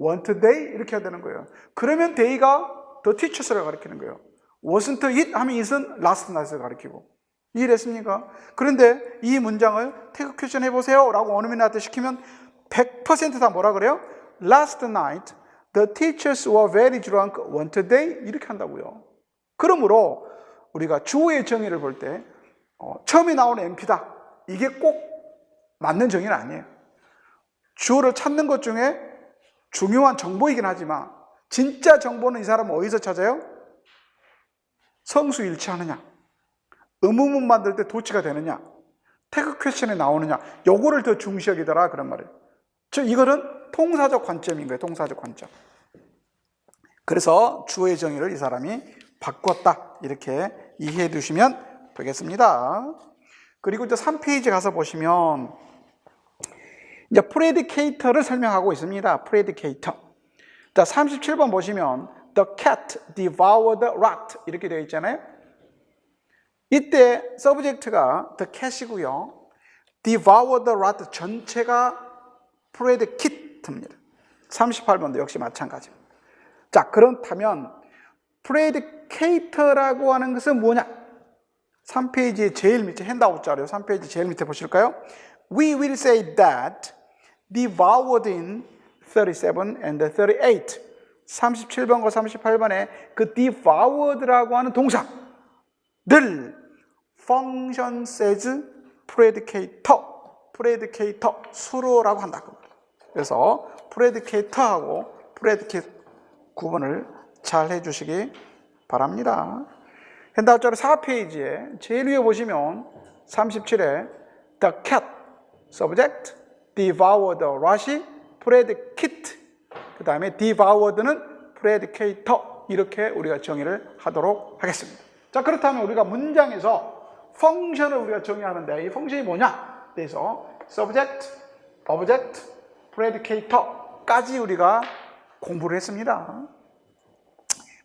want they 이렇게 해야 되는 거예요. 그러면 they가 the teachers를 가리키는 거예요. wasn't it 하면 it은 last night을 가리키고. 이해됐습니까? 그런데 이 문장을 태그 퀘션 해보세요 라고 원어민한테 시키면 100% 다 뭐라 그래요? Last night the teachers were very drunk. weren't they? 이렇게 한다고요. 그러므로 우리가 주어의 정의를 볼 때 처음에 나오는 NP다. 이게 꼭 맞는 정의는 아니에요. 주어를 찾는 것 중에 중요한 정보이긴 하지만 진짜 정보는 이 사람은 어디서 찾아요? 성수일치하느냐, 의문문 만들 때 도치가 되느냐, 태그 퀘션에 나오느냐, 요거를 더 중시하기더라 그런 말이에요. 즉 이거는 통사적 관점인 거예요. 통사적 관점. 그래서 주어의 정의를 이 사람이 바꿨다 이렇게 이해해 두시면 되겠습니다. 그리고 이제 3페이지 가서 보시면 이제 프레디케이터를 설명하고 있습니다. 프레디케이터. 자, 37번 보시면 The cat devoured the rat 이렇게 되어 있잖아요. 이때 서브젝트가 the cat이고요. devoured the rat 전체가 프레디케이터입니다. 38번도 역시 마찬가지입니다. 자, 그렇다면 프레디케이터라고 하는 것은 뭐냐? 3페이지 제일 밑에 핸드아웃 자료 3페이지 제일 밑에 보실까요? We will say that devoured in 37 and 38. 37번과 38번에 그 devoured라고 하는 동사 늘 functions as predicator 수로라고 한다. 그래서 predicator하고 predicate 구분을 잘 해주시기 바랍니다. 핸드아웃 자료 4페이지에 제일 위에 보시면 37에 the cat subject, devoured rat이 predicate, 그 다음에 devoured는 predicator 이렇게 우리가 정의를 하도록 하겠습니다. 자, 그렇다면 우리가 문장에서 펑션을 우리가 정의하는데 이 펑션이 뭐냐? 그래서 subject, object, predicator까지 우리가 공부를 했습니다.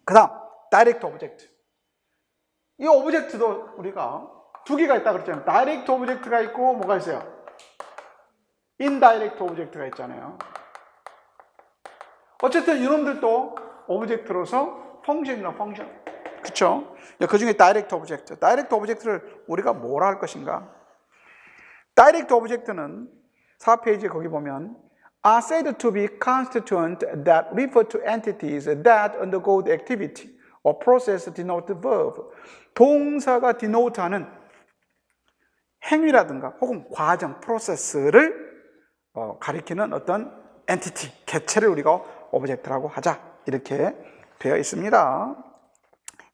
그 다음 direct object. 이 오브젝트도 우리가 두 개가 있다 그랬잖아요. 다이렉트 오브젝트가 있고 뭐가 있어요? 인다이렉트 오브젝트가 있잖아요. 어쨌든 이놈들도 오브젝트로서 펑션이나 펑션. 그렇죠? 그 중에 다이렉트 오브젝트. 다이렉트 오브젝트를 우리가 뭐라 할 것인가? 다이렉트 오브젝트는 4페이지에 거기 보면 are said to be constituent that refer to entities that undergo the activity or process denote verb. 동사가 denote하는 행위라든가 혹은 과정, 프로세스를 가리키는 어떤 entity, 개체를 우리가 오브젝트라고 하자 이렇게 되어 있습니다.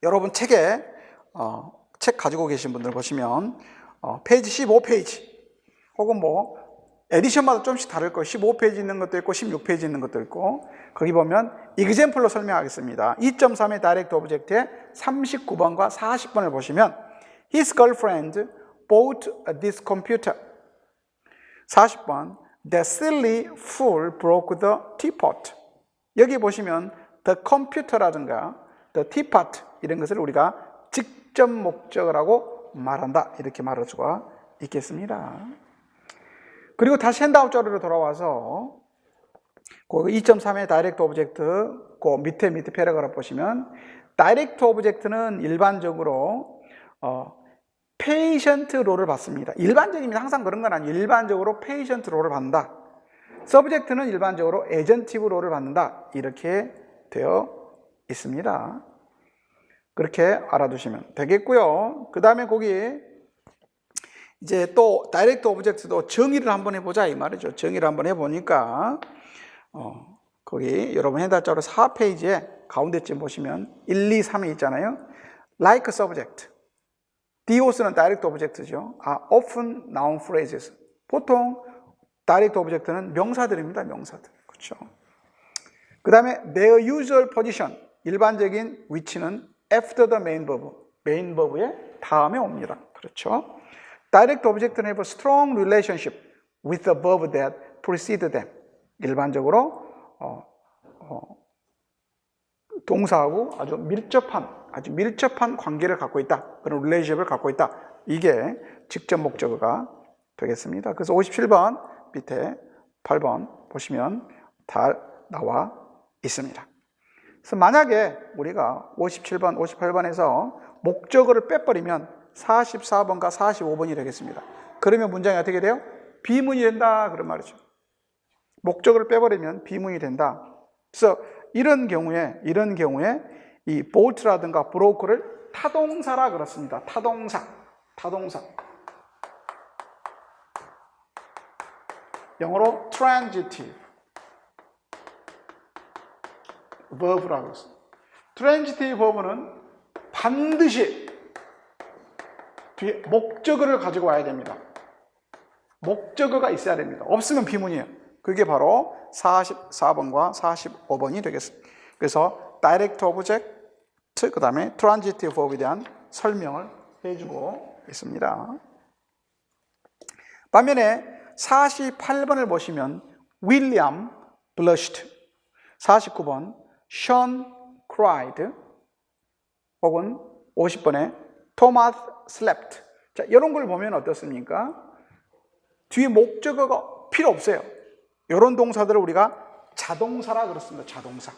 여러분 책에 책 가지고 계신 분들 보시면 페이지 15페이지 혹은 뭐 에디션마다 좀씩 다를 거예요. 15페이지 있는 것도 있고 16페이지 있는 것도 있고 거기 보면 example로 설명하겠습니다. 2.3의 direct object의 39번과 40번을 보시면 His girlfriend bought this computer. 40번 The silly fool broke the teapot. 여기 보시면 the computer라든가 the teapot 이런 것을 우리가 직접 목적어라고 말한다. 이렇게 말할 수가 있겠습니다. 그리고 다시 핸드아웃 자료로 돌아와서 그 2.3의 다이렉트 오브젝트 그 밑에 패러그래프 보시면 다이렉트 오브젝트는 일반적으로 페이션트 롤을 받습니다. 일반적이면 항상 그런 건 아니에요. 일반적으로 페이션트 롤을 받는다. 서브젝트는 일반적으로 에전티브 롤을 받는다. 이렇게 되어 있습니다. 그렇게 알아두시면 되겠고요. 그 다음에 거기 이제 또 다이렉트 오브젝트도 정의를 한번 해보자 이 말이죠. 정의를 한번 해보니까 거기 여러분 핸드아웃 4페이지에 가운데쯤 보시면 1, 2, 3이 있잖아요. Like subject. DOS는 다이렉트 오브젝트죠. often noun phrases. 보통 다이렉트 오브젝트는 명사들입니다. 명사들. 그렇죠. 그 다음에 their usual position. 일반적인 위치는 after the main verb. main verb의 다음에 옵니다. 그렇죠. Direct object는 have a strong relationship with the verb that preceded them. 일반적으로 동사하고 아주 밀접한 관계를 갖고 있다. 그런 relationship을 갖고 있다. 이게 직접 목적어가 되겠습니다. 그래서 57번 밑에 8번 보시면 다 나와 있습니다. 그래서 만약에 우리가 57번, 58번에서 목적어를 빼버리면 44번과 45번이 되겠습니다. 그러면 문장이 어떻게 돼요? 비문이 된다 그런 말이죠. 목적어를 빼버리면 비문이 된다. 그래서 이런 경우에 이 bolt라든가 broke를 타동사라 그렇습니다. 타동사. 영어로 transitive verb라고 그랬습니다. transitive verb는 반드시 뒤에 목적어를 가지고 와야 됩니다. 목적어가 있어야 됩니다. 없으면 비문이에요. 그게 바로 44번과 45번이 되겠습니다. 그래서 direct object, 그 다음에 transitive verb에 대한 설명을 해주고 있습니다. 반면에 48번을 보시면 William blushed, 49번 Sean cried, 혹은 50번에 Thomas slept. 자, 이런 걸 보면 어떻습니까? 뒤에 목적어가 필요 없어요. 이런 동사들을 우리가 자동사라 그렇습니다. 자동사.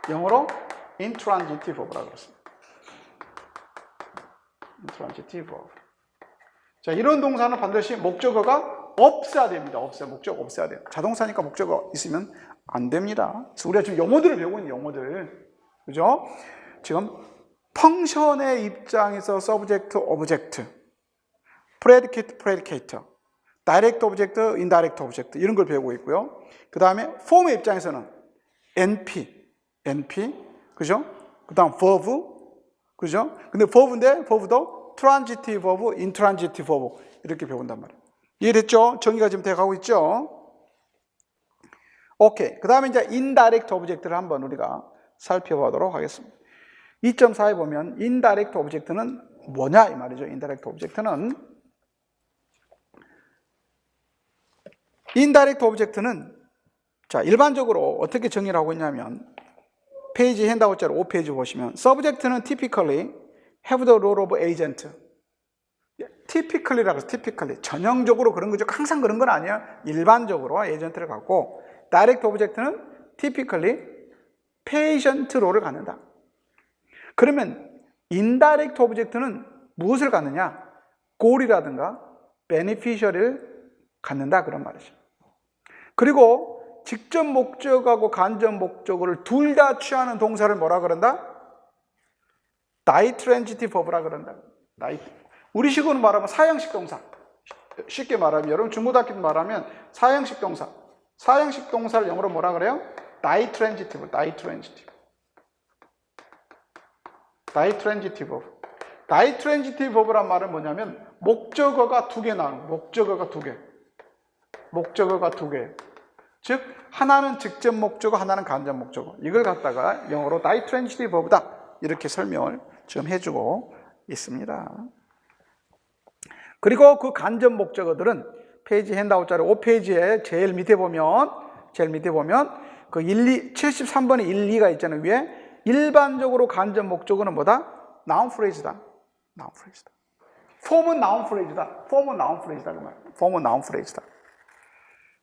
영어로 intransitive verb라고 그렇습니다. intransitive verb. 자, 이런 동사는 반드시 목적어가 없어야 됩니다. 목적어 없어야 돼요. 자동사니까 목적어 있으면 안 됩니다. 그래서 우리가 지금 영어들을 배우고 있는 영어들. 그죠? 지금 펑션의 입장에서 subject, object, predicate, predicator, direct object, indirect object 이런 걸 배우고 있고요. 그 다음에 form의 입장에서는 NP, 그죠? 그 다음 verb, 그죠? 근데 verb도 transitive verb, intransitive verb 이렇게 배운단 말이에요. 이해됐죠? 정의가 지금 돼가고 있죠? 오케이. 그 다음에 이제 indirect object를 한번 우리가 살펴보도록 하겠습니다. 2.4에 보면 indirect object는 뭐냐 이 말이죠. indirect object는 자, 일반적으로 어떻게 정의를 하고 있냐면 페이지 핸드아웃자로 5페이지 보시면 subject는 typically have the role of agent. typically라고 해서 typically 전형적으로 그런 거죠. 항상 그런 건 아니야. 일반적으로 에이전트를 갖고 direct object는 typically patient 롤을 갖는다. 그러면 indirect object는 무엇을 갖느냐? goal이라든가 beneficiary를 갖는다 그런 말이죠. 그리고 직접 목적하고 간접 목적어를 둘 다 취하는 동사를 뭐라 그런다? ditransitive verb라 그런다. 우리식으로 말하면 사형식 동사. 쉽게 말하면 여러분 중고등학교 말하면 사형식 동사. 사형식 동사를 영어로 뭐라 그래요? ditransitive verb. 다이트랜지티브 버브란 말은 뭐냐면 목적어가 두 개 나오는 거예요. 목적어가 두 개. 목적어가 두 개. 즉 하나는 직접 목적어, 하나는 간접 목적어. 이걸 갖다가 영어로 다이트랜지티브 버브다. 이렇게 설명을 좀 해주고 있습니다. 그리고 그 간접 목적어들은 페이지 핸드아웃 자료 5페이지에 제일 밑에 보면 그 73번에 1, 2가 있잖아요. 위에 일반적으로 간접 목적어는 뭐다? noun phrase다. noun phrase다. 폼은 noun phrase다. 폼은 noun phrase다. 그 말. 폼은 noun phrase다.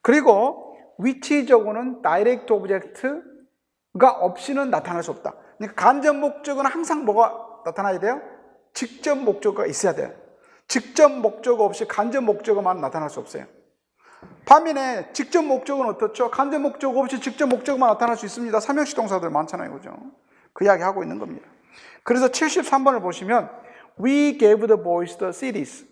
그리고 위치적으로는 direct object가 없이는 나타날 수 없다. 그러니까 간접 목적어는 항상 뭐가 나타나야 돼요? 직접 목적어가 있어야 돼요. 직접 목적어 없이 간접 목적어만 나타날 수 없어요. 반면에 직접 목적어는 어떻죠? 간접 목적어 없이 직접 목적어만 나타날 수 있습니다. 삼형식 동사들 많잖아요. 그죠? 그 이야기 하고 있는 겁니다. 그래서 73번을 보시면 We gave the boys the CDs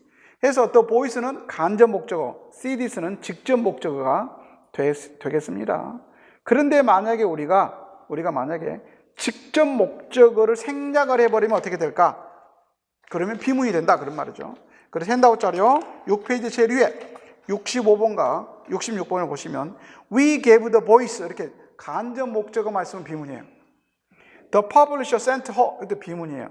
해서 the boys는 간접 목적어, CDs는 직접 목적어가 되겠습니다. 그런데 만약에 우리가 만약에 직접 목적어를 생략을 해버리면 어떻게 될까? 그러면 비문이 된다 그런 말이죠. 그래서 핸드아웃 자료 6페이지 제일 위에 65번과 66번을 보시면 We gave the boys 이렇게 간접 목적어만 있으면 비문이에요. The publisher sent her 이것도 비문이에요.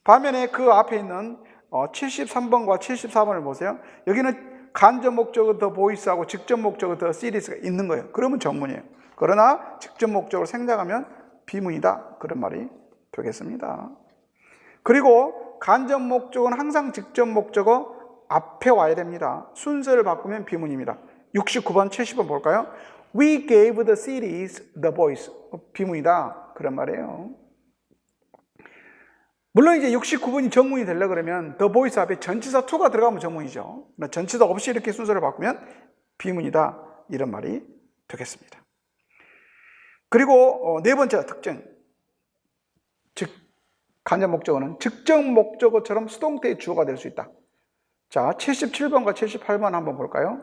반면에 그 앞에 있는 73번과 74번을 보세요. 여기는 간접 목적어 the boys하고 직접 목적어 the series가 있는 거예요. 그러면 정문이에요. 그러나 직접 목적어를 생략하면 비문이다 그런 말이 되겠습니다. 그리고 간접 목적어는 항상 직접 목적어 앞에 와야 됩니다. 순서를 바꾸면 비문입니다. 69번, 70번 볼까요? We gave the CDs the boys. 비문이다. 그런 말이에요. 물론 이제 69번이 정문이 되려고 그러면 the boys 앞에 전치사 to가 들어가면 정문이죠. 전치사 없이 이렇게 순서를 바꾸면 비문이다. 이런 말이 되겠습니다. 그리고 네 번째 특징. 즉, 간접 목적어는 직접 목적어처럼 수동태의 주어가 될 수 있다. 자, 77번과 78번 한번 볼까요?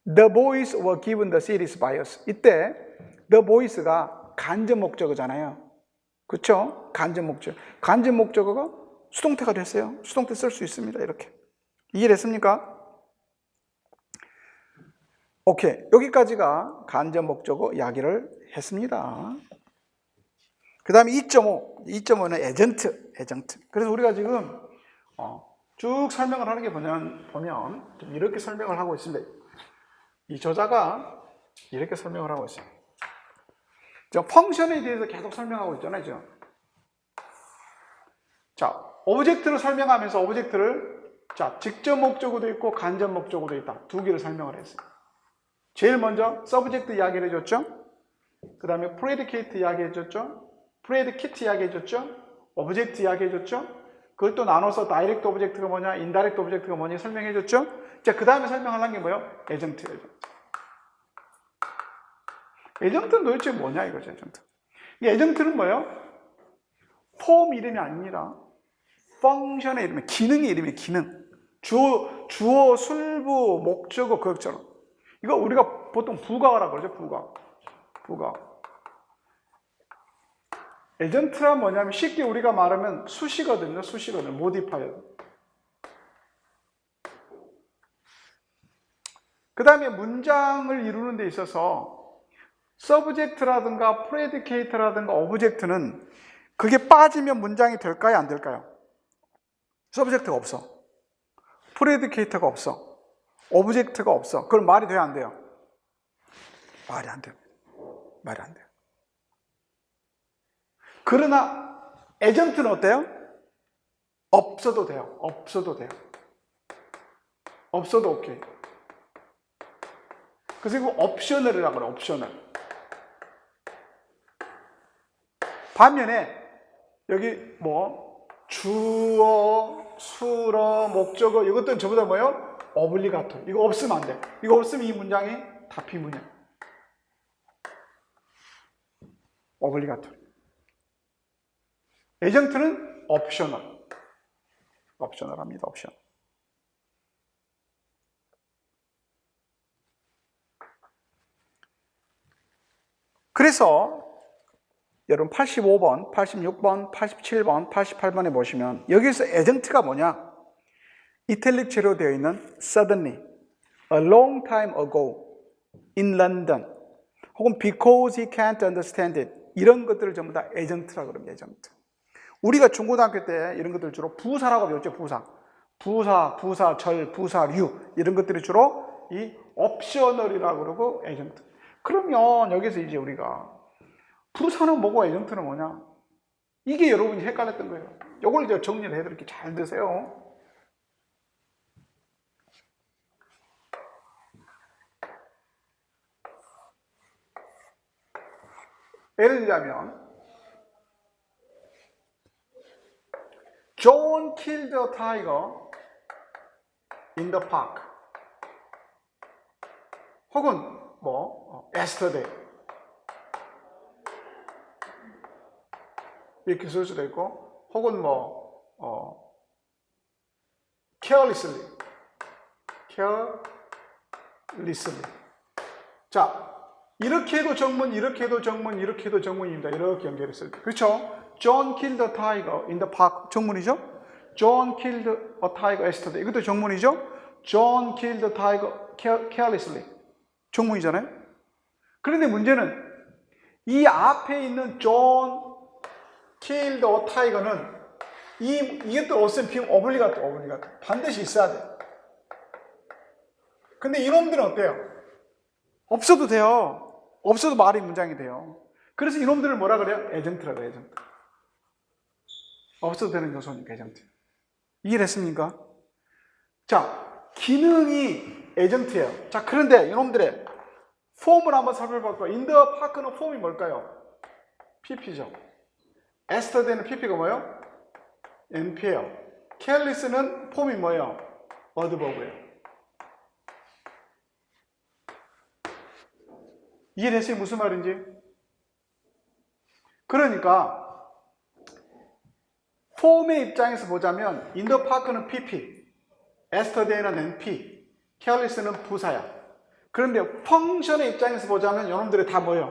The boys were given the CDs by us. 이때 the boys가 간접 목적어잖아요. 그렇죠? 간접 목적어. 간접 목적어가 수동태가 됐어요. 수동태 쓸 수 있습니다. 이렇게. 이해됐습니까? 오케이. 여기까지가 간접 목적어 이야기를 했습니다. 그 다음에 2.5는 에전트. 그래서 우리가 지금 쭉 설명을 하는 게 보면 좀 이렇게 설명을 하고 있습니다. 이 저자가 이렇게 설명을 하고 있어요. 저 펑션에 대해서 계속 설명하고 있잖아요. 지금. 자, 오브젝트를 설명하면서 오브젝트를 직접 목적어도 있고 간접 목적어도 있다. 두 개를 설명을 했어요. 제일 먼저 서브젝트 이야기를 해줬죠. 그 다음에 프레디케이트 이야기 해줬죠. 프레디키트 이야기 해줬죠. 오브젝트 이야기 해줬죠. 그걸 또 나눠서 다이렉트 오브젝트가 뭐냐, 인다이렉트 오브젝트가 뭐냐 설명해줬죠. 자, 그 다음에 설명하려는 게 뭐예요? 에전트예요. 에전트는 도대체 뭐냐 이거죠, 에전트. 이 에전트는 뭐예요? 폼 이름이 아닙니다. 펑션의 이름이에요. 기능의 이름이에요, 기능. 주어, 술부, 목적어, 그것처럼. 이거 우리가 보통 부가어라고 그러죠, 부가어. 에전트란 뭐냐면 쉽게 우리가 말하면 수식어거든요, 모디파이어. 그 다음에 문장을 이루는 데 있어서 서브젝트라든가 프레디케이트라든가 오브젝트는 그게 빠지면 문장이 될까요, 안 될까요? 서브젝트가 없어. 프레디케이터가 없어. 오브젝트가 없어. 그럼 말이 돼요, 안 돼요? 말이 안 돼요. 그러나 에전트는 어때요? 없어도 돼요. 없어도 오케이. 그래서 옵셔널이라고 그래요. 옵셔널. 반면에 여기 주어, 수어, 목적어 이것들은 전부 다 뭐예요? 오블리가토. 이거 없으면 안 돼. 이거 없으면 이 문장이 다 비문이야. 오블리가토. 에전트는 옵셔널합니다. 옵셔널. 그래서 여러분 85번, 86번, 87번, 88번에 보시면 여기서 에전트가 뭐냐? 이탈릭 체로 되어 있는 suddenly, a long time ago, in London, 혹은 because he can't understand it, 이런 것들을 전부 다 에전트라고 그럽니다. 에전트. 우리가 중고등학교 때 이런 것들 주로 부사라고 배웠죠. 부사, 부사절, 부사류, 이런 것들이 주로 이 옵셔널이라고 그러고 에전트. 그러면 여기서 이제 우리가 부사는 뭐고 에전트는 뭐냐? 이게 여러분이 헷갈렸던 거예요. 이걸 이제 정리를 해드릴게요. 잘 드세요. 예를 들자면 John killed a tiger in the park. 혹은 yesterday 이렇게 쓸 수도 있고, 혹은 carelessly. 자, 이렇게 해도 정문, 이렇게 해도 정문, 이렇게 해도 정문입니다. 이렇게 연결했을 때. 그렇죠? John killed a tiger in the park. 정문이죠? John killed a tiger yesterday. 이것도 정문이죠? John killed a tiger carelessly. 정문이잖아요? 그런데 문제는 이 앞에 있는 John killed a tiger는 이것도 어셈 비용 오블리가토. 반드시 있어야 돼. 근데 이놈들은 어때요? 없어도 돼요. 없어도 말이 문장이 돼요. 그래서 이놈들을 뭐라 그래요? 에전트라고 해요. 에전트. 없어도 되는 요소니까 에전트. 이해됐습니까? 자, 기능이 에전트예요. 자, 그런데 이놈들의 폼을 한번 살펴볼까요? 인더 파크는 폼이 뭘까요? PP죠. 에스터데이는 PP가 뭐예요? NP예요. 캘리스는 폼이 뭐예요? 어드버브예요. 이해됐어요? 무슨 말인지? 그러니까 폼의 입장에서 보자면 인더 파크는 PP, 에스터데이는 NP, careless는 부사야. 그런데 펑션의 입장에서 보자면 이놈들이 다 뭐예요?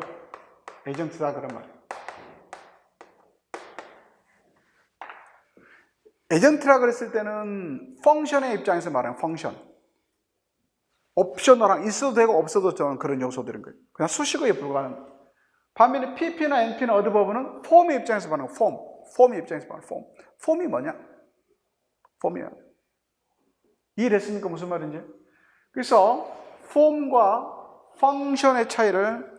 에전트다 그런 말이에요. 에전트라 그랬을 때는 펑션의 입장에서 말하는 펑션. 옵셔널한 있어도 되고 없어도 되는 그런 요소들인 거예요. 그냥 수식어에 불과한 거예요. 반면에 PP나 NP나 어드버브는 폼의 입장에서 말하는 폼의 입장에서 말하는 폼. 폼이 뭐냐? 폼이야. 이해됐습니까? 무슨 말인지? 그래서 폼과 펑션의 차이를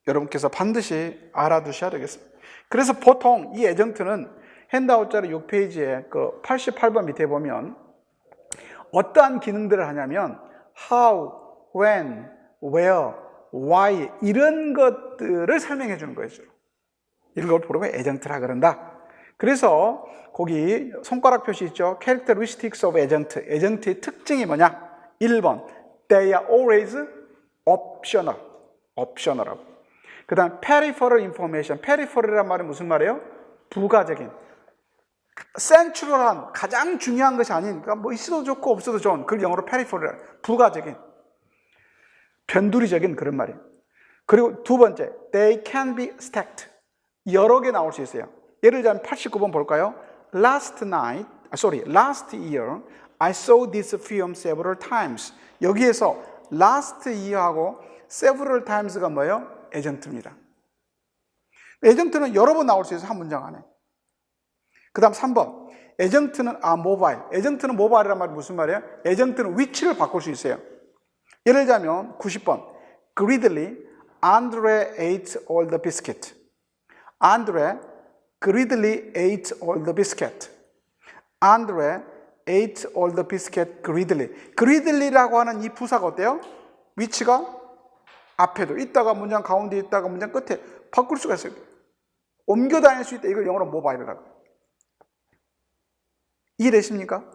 여러분께서 반드시 알아두셔야 되겠습니다. 그래서 보통 이 에전트는 핸드아웃 자료 6페이지에 그 88번 밑에 보면 어떠한 기능들을 하냐면 how, when, where, why 이런 것들을 설명해 주는 거예요. 이런 걸 부르고 에전트라 그런다. 그래서 거기 손가락 표시 있죠. Characteristics of agent. 에전트의 특징이 뭐냐? 1번 They are always optional. optional하고. 그 다음 peripheral information. peripheral이란 말은 무슨 말이에요? 부가적인. 센트럴한 가장 중요한 것이 아닌, 그러니까 뭐 있어도 좋고 없어도 좋은, 그걸 영어로 peripheral, 부가적인, 변두리적인 그런 말이에요. 그리고 두 번째, they can be stacked. 여러 개 나올 수 있어요. 예를 들자면 89번 볼까요? Last year, I saw this film several times. 여기에서 last year하고 several times가 뭐예요? 에전트입니다. 에전트는 여러 번 나올 수 있어요. 한 문장 안에. 그 다음 3번. 에전트는 모바일. 에전트는 모바일이란 말이 무슨 말이에요? 에전트는 위치를 바꿀 수 있어요. 예를 들자면 90번. Greedily, Andre ate all the biscuit. Andre greedily ate all the biscuit. Andre ate all the biscuit greedily. greedily라고 하는 이 부사가 어때요? 위치가 앞에도 있다가 문장 가운데 있다가 문장 끝에 바꿀 수가 있어요. 옮겨 다닐 수 있다. 이걸 영어로 모바일이라고 해요. 이해되십니까?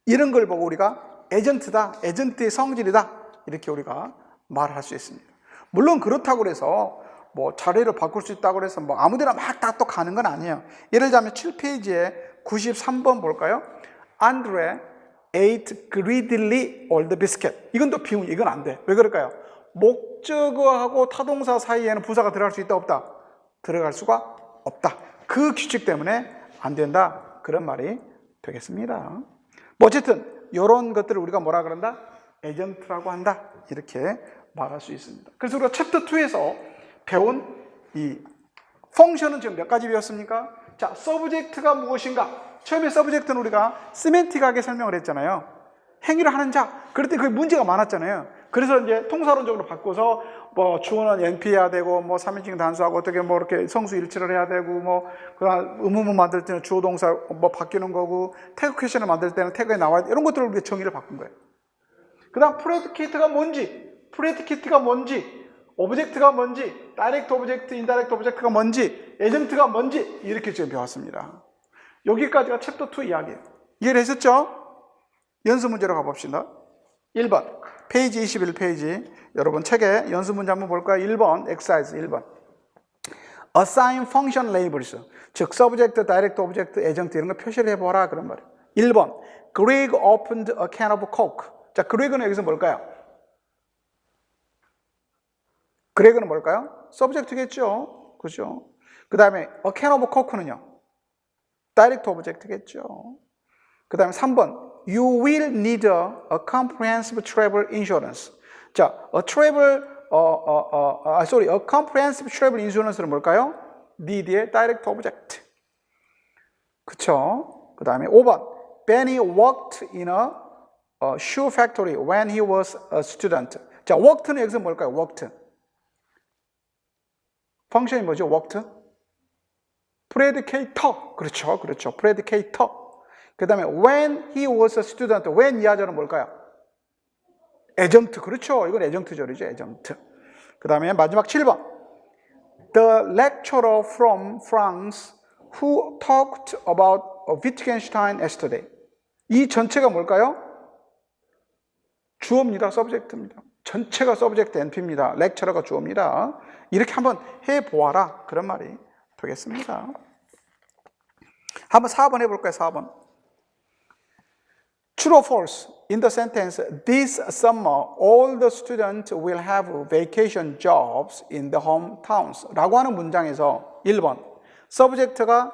이런 걸 보고 우리가 에전트다, 에전트의 성질이다 이렇게 우리가 말할 수 있습니다. 물론 그렇다고 해서 뭐 자리를 바꿀 수 있다고 해서 뭐 아무데나 막 다 또 가는 건 아니에요. 예를 들자면 7페이지에 93번 볼까요? Andre ate greedily all the biscuit. 이건 또 비운, 이건 안 돼. 왜 그럴까요? 목적어하고 타동사 사이에는 부사가 들어갈 수 있다 없다? 들어갈 수가 없다. 그 규칙 때문에 안 된다. 그런 말이 되겠습니다. 뭐 어쨌든 이런 것들을 우리가 뭐라 그런다? 에이전트라고 한다. 이렇게 말할 수 있습니다. 그래서 우리가 챕터 2에서 배운 이 펑션은 지금 몇 가지 배웠습니까? 자, 서브젝트가 무엇인가? 처음에 서브젝트는 우리가 시멘틱하게 설명을 했잖아요. 행위를 하는 자. 그럴 때 그게 문제가 많았잖아요. 그래서 이제 통사론적으로 바꿔서 뭐 주어는 NP해야 되고 뭐 3인칭 단수하고 어떻게 뭐 이렇게 성수 일치를 해야 되고 뭐 그다음 의문문 만들 때는 주어 동사 뭐 바뀌는 거고 태그 퀘션을 만들 때는 태그에 나와야 돼. 이런 것들을 우리가 정의를 바꾼 거예요. 그다음 프레디케이트가 뭔지, 오브젝트가 뭔지, 다이렉트 오브젝트, 인다이렉트 오브젝트가 뭔지, 에이전트가 뭔지 이렇게 지금 배웠습니다. 여기까지가 챕터 2 이야기예요. 이해되셨죠? 연습 문제로 가봅시다. 1번 페이지 21페이지 여러분 책에 연습 문제 한번 볼까요? 1번 엑사이즈 1번 assign function labels 즉 subject, direct object, adjunct 이런 거 표시를 해보라 그런 말이에요. 1번 Greg opened a can of coke. 자, 그레그는 여기서 뭘까요? 그레그는 뭘까요? subject겠죠. 그죠? 그 다음에 a can of coke는요? direct object겠죠. 그 다음에 3번 You will need a comprehensive travel insurance. 자, a comprehensive travel insurance는 뭘까요? need의 direct object. 그쵸? 그 다음에 5번 Benny worked in a shoe factory when he was a student. 자, worked는 여기서 뭘까요? worked. 펑션이 뭐죠? worked? predicator. 그렇죠. predicator. 그 다음에 when he was a student. when 이 하자는 뭘까요? adjunct. 그렇죠. 이건 adjunct절이죠. adjunct. 그 다음에 마지막 7번. The lecturer from France who talked about Wittgenstein yesterday. 이 전체가 뭘까요? 주어입니다. subject입니다. 전체가 subject NP입니다. lecturer가 주어입니다. 이렇게 한번 해보아라. 그런 말이 되겠습니다. 한번 4번 해볼까요? 4번. True or false? In the sentence, this summer all the students will have vacation jobs in the hometowns 라고 하는 문장에서 1번 subject가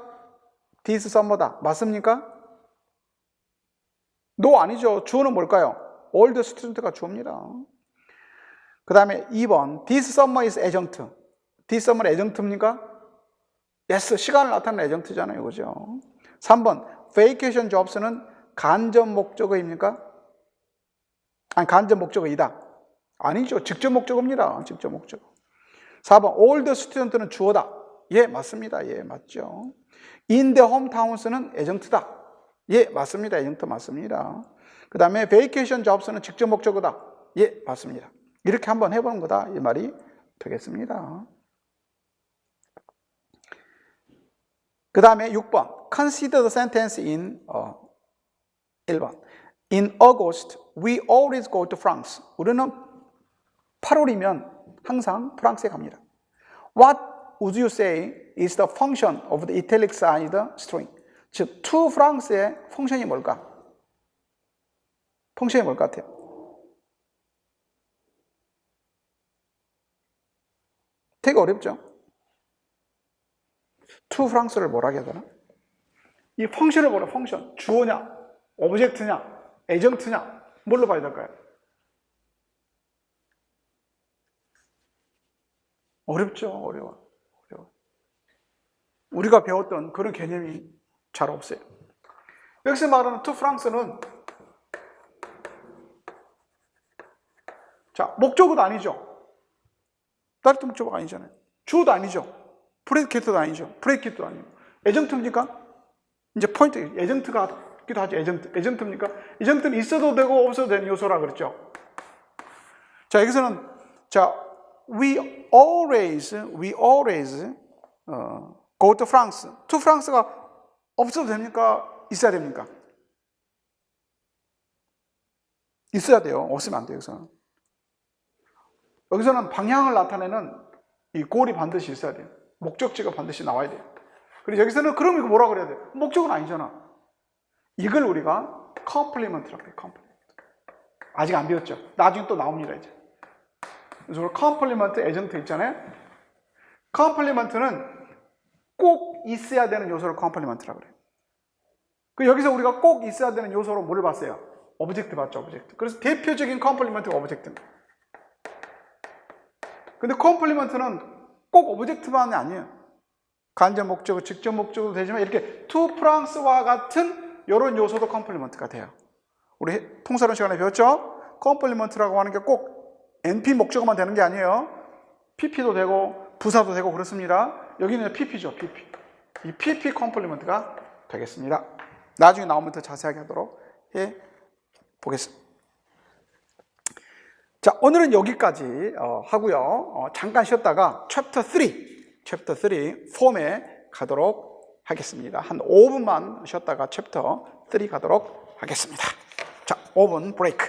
this summer다. 맞습니까? No 아니죠. 주어는 뭘까요? all the student가 주어입니다. 그 다음에 2번 this summer is adjunct. this summer는 adjunct입니까? Yes, 시간을 나타내는 adjunct잖아요. 그죠? 3번 vacation jobs는 간접 목적어입니까? 아니, 간접 목적어이다. 아니죠. 직접 목적어입니다. 직접 목적어. 4번 all the student는 주어다. 예, 맞습니다. 예, 맞죠. in the hometowns는 adjunct다. 예, 맞습니다. adjunct 맞습니다. 그 다음에 vacation jobs는 직접 목적어다. 예, 맞습니다. 이렇게 한번 해보는 거다. 이 말이 되겠습니다. 그 다음에 6번 consider the sentence in 1번 In August, we always go to France. 우리는 8월이면 항상 프랑스에 갑니다. What would you say is the function of the italicized string? 즉, to France의 펑션이 뭘까? 펑션이 뭘 같아요? 되게 어렵죠? to France를 뭐라 해야 되나? 이 펑션을 뭐라 펑션? 주어냐? 오브젝트냐? 에이전트냐? 뭘로 봐야 될까요? 어렵죠. 어려워. 우리가 배웠던 그런 개념이 잘 없어요. 여기서 말하는 to France는 자, 목적어도 아니죠. 다른 목적어가 아니잖아요. 주어도 아니죠. 프레디케이트도 아니죠. 프레디케이트도 아니고. 에이전트입니까? 이제 포인트, 에이전트가 기도 하죠. 에이전트입니까? 에이전트는 있어도 되고 없어도 되는 요소라 그랬죠. 자, 여기서는 자, we always go to France. to France가 없어도 됩니까? 있어야 됩니까? 있어야 돼요. 없으면 안 돼요. 여기서는 방향을 나타내는 이 goal이 반드시 있어야 돼요. 목적지가 반드시 나와야 돼요. 그리고 여기서는 그럼 이거 뭐라 그래야 돼요? 목적은 아니잖아. 이걸 우리가 컴플리먼트라고 해요. 컴플리먼트. 아직 안 배웠죠? 나중에 또 나옵니다. 이제. 그래서 컴플리먼트 에이전트 있잖아요. 컴플리먼트는 꼭 있어야 되는 요소를 컴플리먼트라고 그래요. 그 여기서 우리가 꼭 있어야 되는 요소로 뭐를 봤어요? 오브젝트 봤죠, 오브젝트. 그래서 대표적인 컴플리먼트가 오브젝트입니다. 근데 컴플리먼트는 꼭 오브젝트만이 아니에요. 간접 목적어, 직접 목적어도 되지만 이렇게 투 프랑스와 같은 이런 요소도 컴플리먼트가 돼요. 우리 통사론 시간에 배웠죠? 컴플리먼트라고 하는 게 꼭 NP 목적어만 되는 게 아니에요. PP도 되고 부사도 되고 그렇습니다. 여기는 PP죠, PP. 이 PP 컴플리먼트가 되겠습니다. 나중에 나오면 더 자세하게 하도록 해 보겠습니다. 자, 오늘은 여기까지 하고요. 잠깐 쉬었다가 챕터 3 폼에 가도록 하겠습니다. 한 5분만 쉬었다가 챕터 3 가도록 하겠습니다. 자, 5분 브레이크.